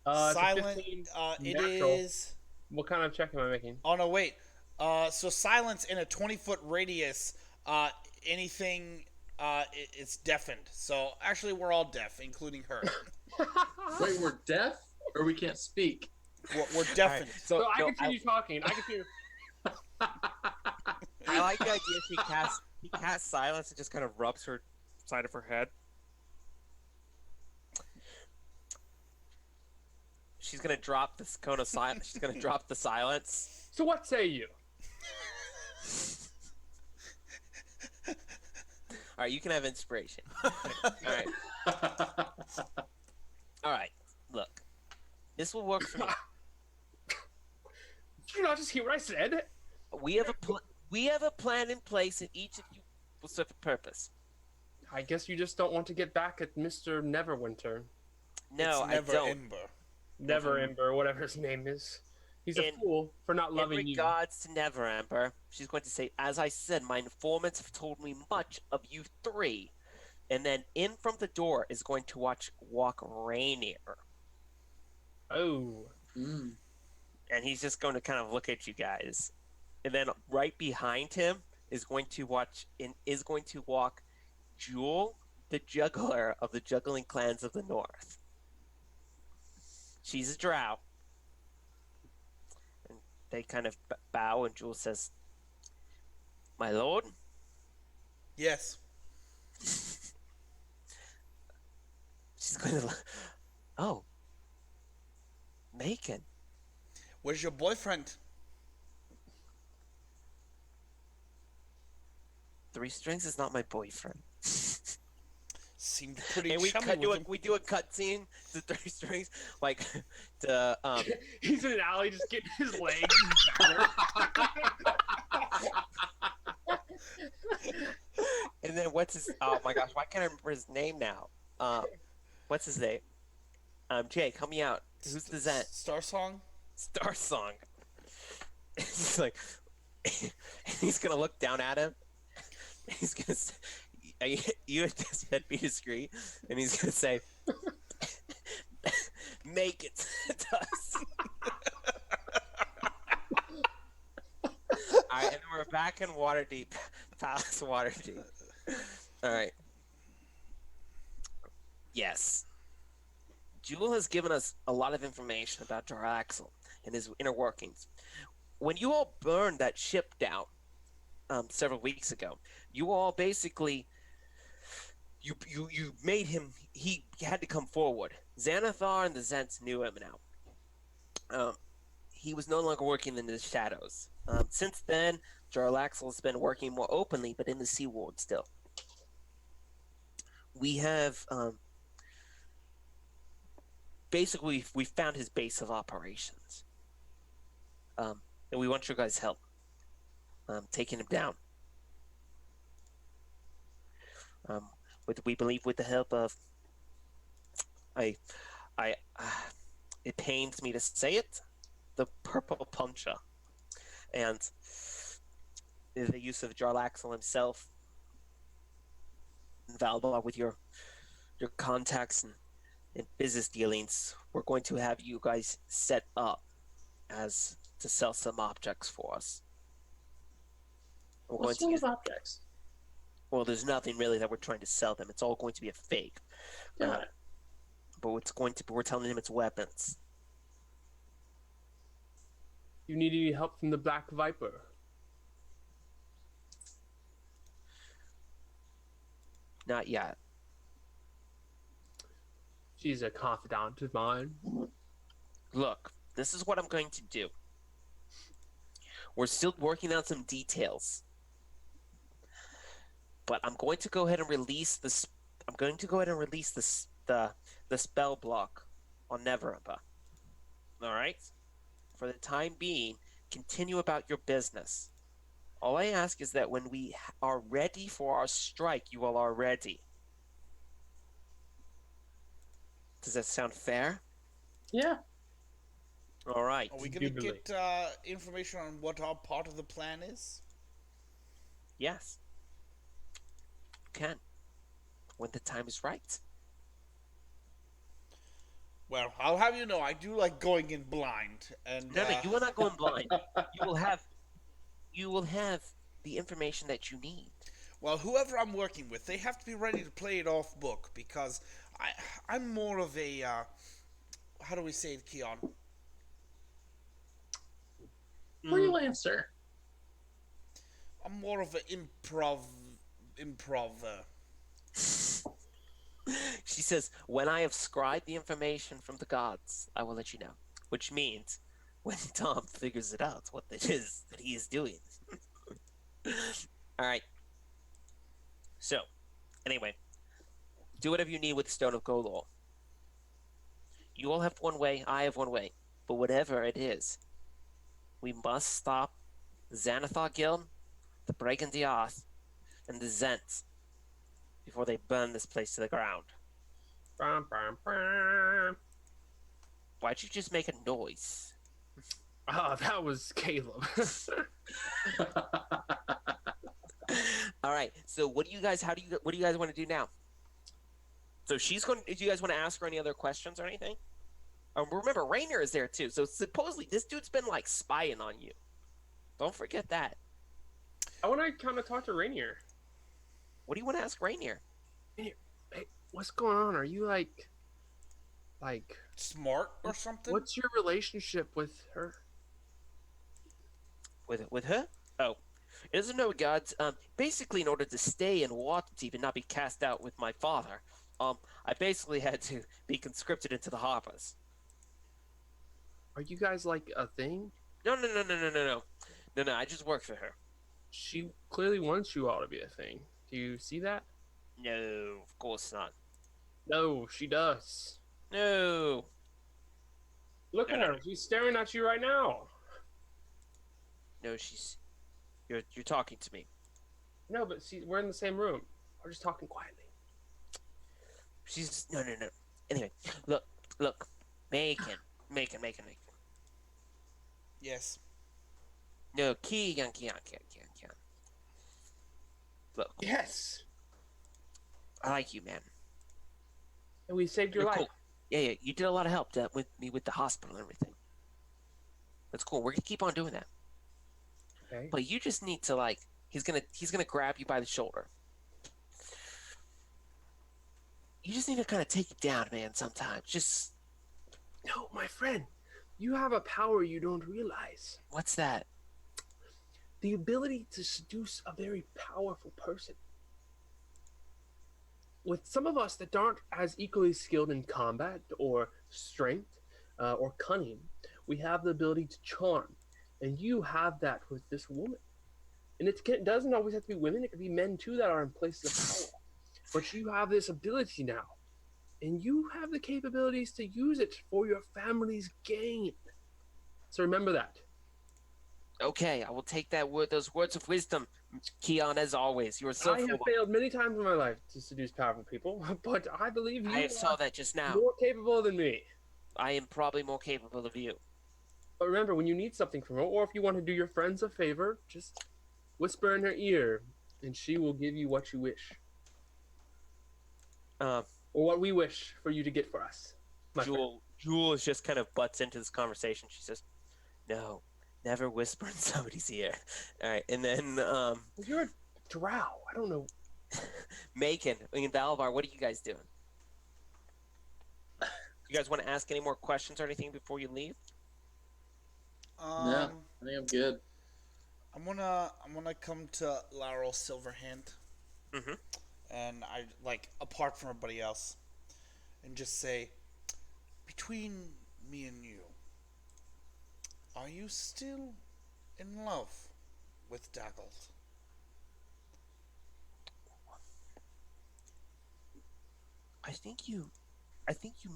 It's a Silent. 15 It natural. is. What kind of check am I making? Oh no, wait. So silence in a 20-foot radius. Anything it's deafened. So actually, we're all deaf, including her. Wait, we're deaf, or we can't speak? We're deafened. Alright, So I continue talking. I continue. I like the idea she casts silence and just kind of rubs her side of her head. She's gonna drop this cone of silence. She's gonna drop the silence. So what say you? All right, you can have inspiration. All right. Look, this will work for me. Did you not just hear what I said? We have a plan in place, and each of you will serve a purpose. I guess you just don't want to get back at Mr. Neverwinter. No, It's never I don't. Ember. Neverember, whatever his name is. He's a In- fool for not In loving you. regards to Never Ember, she's going to say, as I said, my informants have told me much of you three. And then in from the door is going to walk Rainier. Oh. Mm. And he's just going to kind of look at you guys. And then right behind him is going to walk Jewel, the juggler of the juggling clans of the north. She's a drow. And they kind of bow, and Jewel says, "My lord." Yes. She's going to, oh, Macon. Where's your boyfriend? Three Strings is not my boyfriend. Seemed pretty And we chummy with him. do a cut scene to Three Strings, like to He's in an alley just getting his legs battered. and then oh my gosh, why can't I remember his name now? What's his name? Jake, help me out. Who's the Zen? Star Song? Star Song. He's like, he's gonna look down at him. He's gonna say, you just said be discreet, and he's gonna say, make it to us. Alright, and then we're back in Waterdeep. Palace Waterdeep. Alright. Yes. Jewel has given us a lot of information about Jaraxel and his inner workings. When you all burned that ship down several weeks ago, you all basically you made him. He had to come forward. Xanathar and the Zents knew him now. He was no longer working in the shadows. Since then, Jarlaxle has been working more openly, but in the Sea Ward still. We have basically we found his base of operations, and we want your guys' help taking him down. We believe with the help of it pains me to say it, the Purple Puncher, and the use of Jarlaxle himself, and Valbar with your contacts and business dealings, we're going to have you guys set up as to sell some objects for us. What sort of objects? Well, there's nothing really that we're trying to sell them. It's all going to be a fake. Yeah. But we're telling them it's weapons. You need any help from the Black Viper? Not yet. She's a confidant of mine. Look, this is what I'm going to do. We're still working on some details. But I'm going to go ahead and release this. I'm going to go ahead and release the spell block on Neverember. All right. For the time being, continue about your business. All I ask is that when we are ready for our strike, you all are ready. Does that sound fair? Yeah. All right. Are we going to Jubilee. get information on what our part of the plan is? Yes. Can. When the time is right. Well, I'll have you know, I do like going in blind. And No, you are not going blind. You will have the information that you need. Well, whoever I'm working with, they have to be ready to play it off book because I'm more of a how do we say it, Keon? Freelancer. I'm more of an improv. She says, "When I have scribed the information from the gods, I will let you know." Which means, when Tom figures it out, what it is that he is doing. All right. So, anyway, do whatever you need with the Stone of Golorr. You all have one way, I have one way. But whatever it is, we must stop the Xanathar Guild, the Breaking the Earth, and the Zents before they burn this place to the ground. Bum, bum, bum. Why'd you just make a noise? Oh, that was Caleb. All right. So what do you guys want to do now? So she's going. Do you guys want to ask her any other questions or anything? Remember, Rainier is there too. So supposedly this dude's been like spying on you. Don't forget that. I want to kind of talk to Rainier. What do you want to ask Rainier? Hey, what's going on? Are you like Smart or something? what's your relationship with her? With her? Oh, it doesn't know gods. Basically, in order to stay in Waterdeep and not be cast out with my father, I basically had to be conscripted into the Harpers. Are you guys like a thing? No. I just work for her. She clearly wants you all to be a thing. Do you see that? No, of course not. No, she does. No. Look at her. She's staring at you right now. No, you're talking to me. No, but see, we're in the same room. We're just talking quietly. She's no. Anyway, look, Macon. Yes. No, Keon. Look, Yes. I like you, man. And we saved your You're life. cool. Yeah, you did a lot of help with me with the hospital and everything. That's cool. We're gonna keep on doing that. Okay. But you just need to he's gonna grab you by the shoulder. You just need to kind of take it down, man, sometimes. Just No, my friend. You have a power you don't realize. what's that? The ability to seduce a very powerful person. With some of us that aren't as equally skilled in combat or strength or cunning, we have the ability to charm. And you have that with this woman. And it doesn't always have to be women, it could be men too that are in places of power. But you have this ability now. And you have the capabilities to use it for your family's gain. So remember that. Okay, I will take those words of wisdom, Keon, as always. You are so I have failed many times in my life to seduce powerful people, but I believe you I saw are that just now. more capable than me. I am probably more capable of you. But remember, when you need something from her, or if you want to do your friends a favor, just whisper in her ear, and she will give you what you wish. Or what we wish for you to get for us. Jewel just kind of butts into this conversation. She says, "No, never whisper in somebody's ear." All right, and then You're a drow. I don't know. Macon and Valvar, what are you guys doing? You guys want to ask any more questions or anything before you leave? No, I think I'm good. I'm gonna come to Laurel Silverhand, Mhm. and I apart from everybody else, and just say, between me and you, are you still in love with Daggold? I think you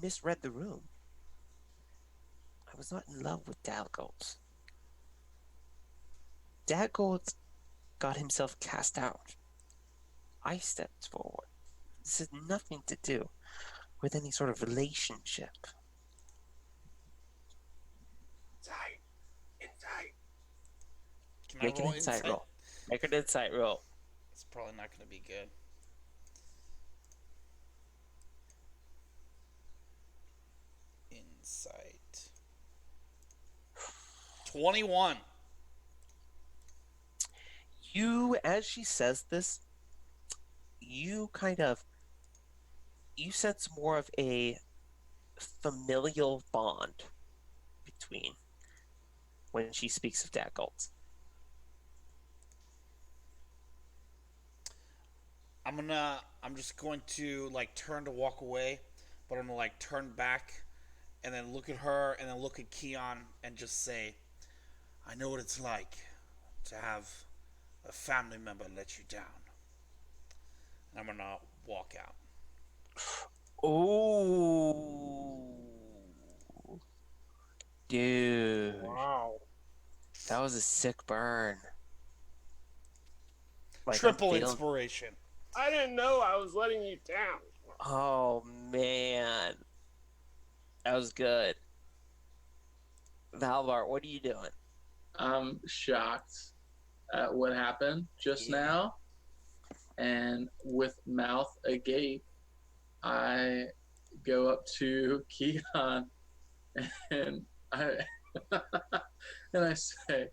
misread the room. I was not in love with Dalgold. Dalgold got himself cast out. I stepped forward. This has nothing to do with any sort of relationship. Inside. Can Make I an roll insight roll. Make an insight roll. It's probably not gonna be good. Insight. 21. You, as she says this, you sense more of a familial bond between when she speaks of Dagult. I'm just going to like turn to walk away, but I'm gonna like turn back and then look at her and then look at Keon and just say, I know what it's like to have a family member let you down. And I'm gonna walk out. Oh, dude, Wow. that was a sick burn. Like I'm Triple feeling. inspiration. I didn't know I was letting you down. Oh man, that was good. Valvar, what are you doing? I'm shocked at what happened just Yeah. now, and with mouth agape, I go up to Keon and I and I say,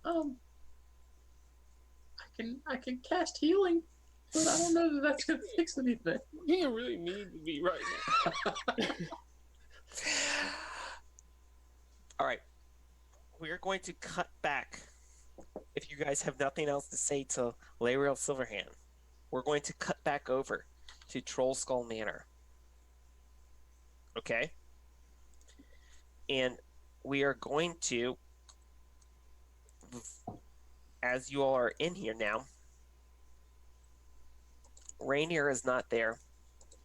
I can cast healing, but I don't know that that's gonna fix anything. You really need to be right now. All right, we're going to cut back. If you guys have nothing else to say to Lariel Silverhand, we're going to cut back over to Troll Skull Manor. Okay? And we are going to, as you all are in here now, Rainier is not there.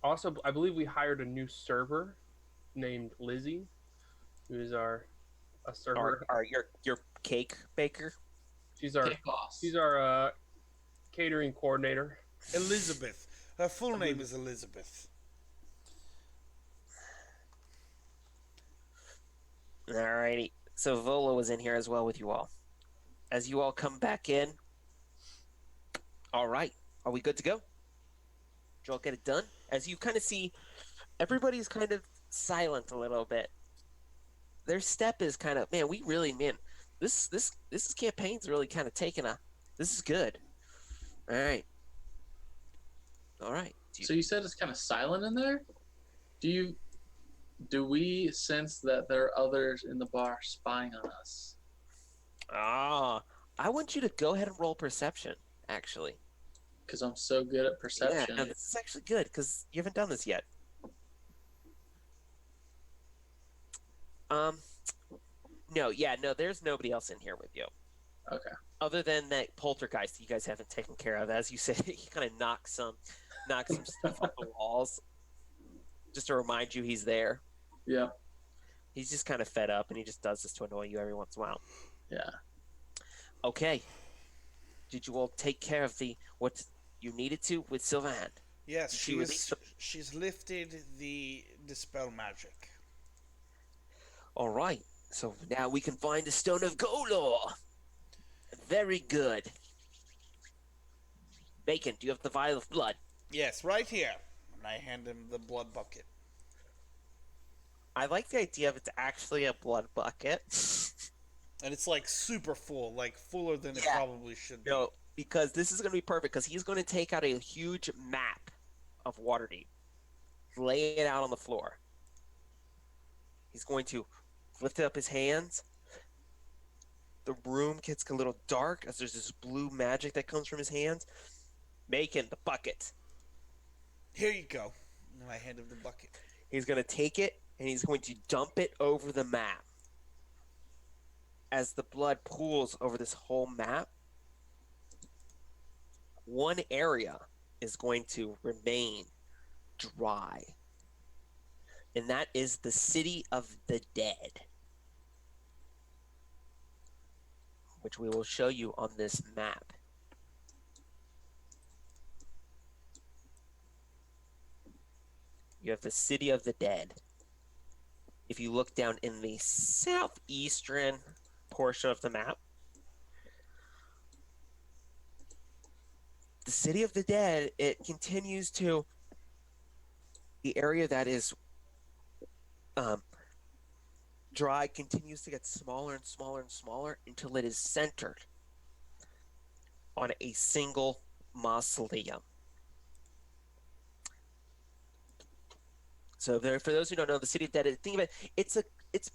Also, I believe we hired a new server named Lizzie, who is a server. Your cake baker. She's our Kick boss. catering coordinator. Elizabeth. Her full name is Elizabeth. Alrighty. So Vola was in here as well with you all. As you all come back in, all right. Are we good to go? Did you all get it done? As you kind of see, everybody's kind of silent a little bit. Their step is kind of, man, this campaign's really kind of this is good. All right. All right. So you said it's kind of silent in there? Do we sense that there are others in the bar spying on us? I want you to go ahead and roll perception, actually. Because I'm so good at perception. Yeah, no, this is actually good because you haven't done this yet. No, there's nobody else in here with you. Okay. Other than that poltergeist that you guys haven't taken care of. As you said, he kind of knocks some stuff off the walls just to remind you he's there. Yeah. He's just kind of fed up, and he just does this to annoy you every once in a while. Yeah. Okay. Did you all take care of what you needed to with Silverhand? Yes, Did she's lifted the dispel magic. All right. So now we can find the Stone of Golorr. Very good. Bacon, do you have the vial of blood? Yes, right here. And I hand him the blood bucket. I like the idea of it's actually a blood bucket. And it's like super full, like fuller than it Yeah. probably should be. No, because this is going to be perfect because he's going to take out a huge map of Waterdeep, lay it out on the floor. He's going to lift up his hands. The room gets a little dark as there's this blue magic that comes from his hands. Making the bucket. Here you go. And I hand him the bucket. He's going to take it and he's going to dump it over the map. As the blood pools over this whole map, one area is going to remain dry. And that is the City of the Dead, which we will show you on this map. You have the City of the Dead. If you look down in the southeastern portion of the map, the City of the Dead, it continues to, the area that is dry continues to get smaller and smaller and smaller until it is centered on a single mausoleum. So there, for those who don't know, the City of Dead. Think of it. It's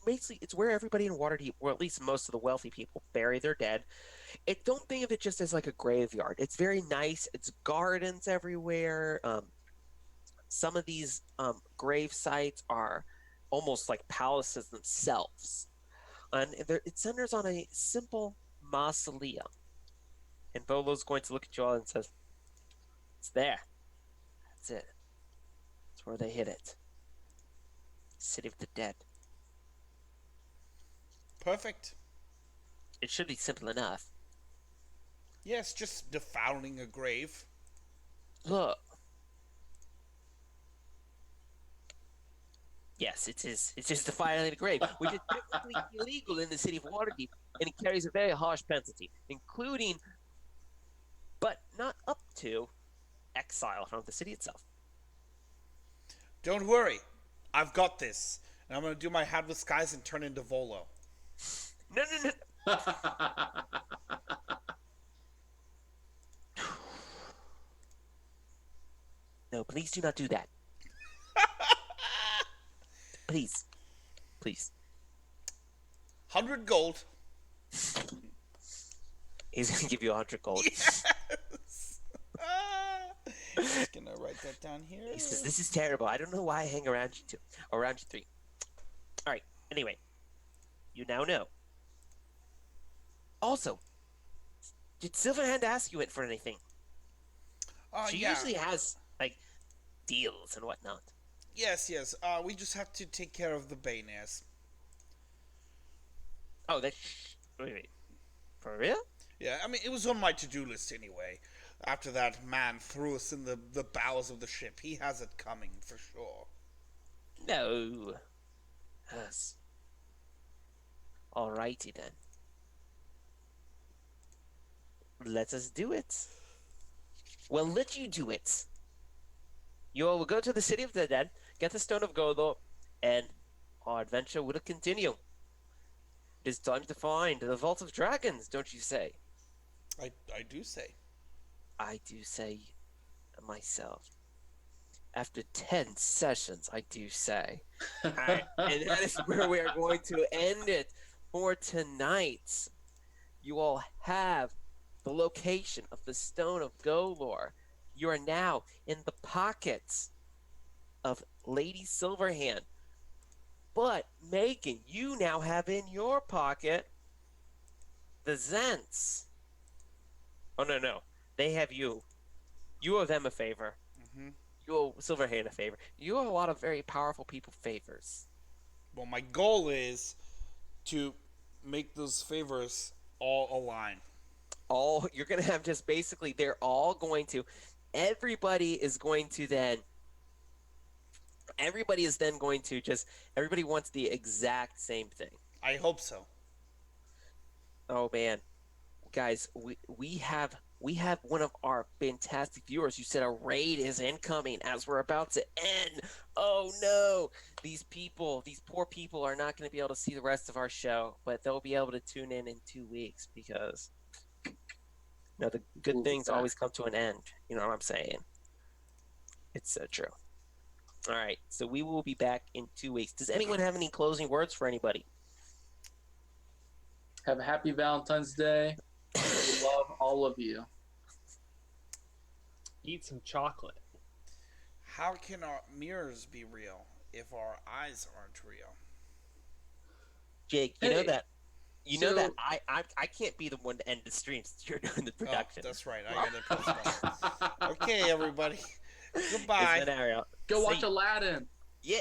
basically it's where everybody in Waterdeep, or at least most of the wealthy people, bury their dead. Don't think of it just as like a graveyard. It's very nice. It's gardens everywhere. Some of these grave sites are almost like palaces themselves, and it centers on a simple mausoleum. And Volo's going to look at you all and says, "It's there. That's it. That's where they hid it. City of the Dead. Perfect. It should be simple enough. Yes, just defouling a grave. Look. Yes, it is. It's just defiling a grave, which is technically illegal in the city of Waterdeep, and it carries a very harsh penalty, including, but not up to, exile from the city itself." Don't worry. I've got this. And I'm going to do my hat with skies and turn into Volo. No, no, no. No, please do not do that. Please. Please. 100 gold. He's going to give you 100 gold. Yes! Just going to write that down here. He says, "This is terrible. I don't know why I hang around you two. Or around you three." All right. Anyway, you now know. Also, did Silverhand ask you it for anything? She yeah. usually has, like, deals and whatnot. Yes. We just have to take care of the Baynares. Oh, that... Wait. For real? Yeah, I mean, it was on my to-do list anyway. After that man threw us in the bowels of the ship. He has it coming, for sure. No. Yes. Alrighty then. Let us do it. We'll let you do it. You all will go to the City of the Dead, get the Stone of Golorr, and our adventure will continue. It is time to find the Vault of Dragons, don't you say? I do say. I do say myself. After 10 sessions, I do say. Alright, and that is where we are going to end it for tonight. You all have the location of the Stone of Golorr. You are now in the pockets of Lady Silverhand. But, Megan, you now have in your pocket the Zents. Oh, no. They have you. You owe them a favor. Mm-hmm. You owe Silverhand a favor. You owe a lot of very powerful people favors. Well, my goal is to make those favors all align. You're going to have just basically, they're all going to, everybody is then going to just, everybody wants the exact same thing. I hope so. Oh man, guys, we have one of our fantastic viewers who said a raid is incoming as we're about to end. Oh no, these poor people are not going to be able to see the rest of our show, but they'll be able to tune in 2 weeks because the good things always come to an end. You know what I'm saying? It's so true. All right, so we will be back in 2 weeks. Does anyone have any closing words for anybody? Have a happy Valentine's Day. We love all of you. Eat some chocolate. How can our mirrors be real if our eyes aren't real? Jake, you know that I can't be the one to end the stream since you're doing the production. Oh, that's right. I gotta postpone. Okay, everybody. Goodbye. It's Ariel. Go watch Aladdin. Yeah.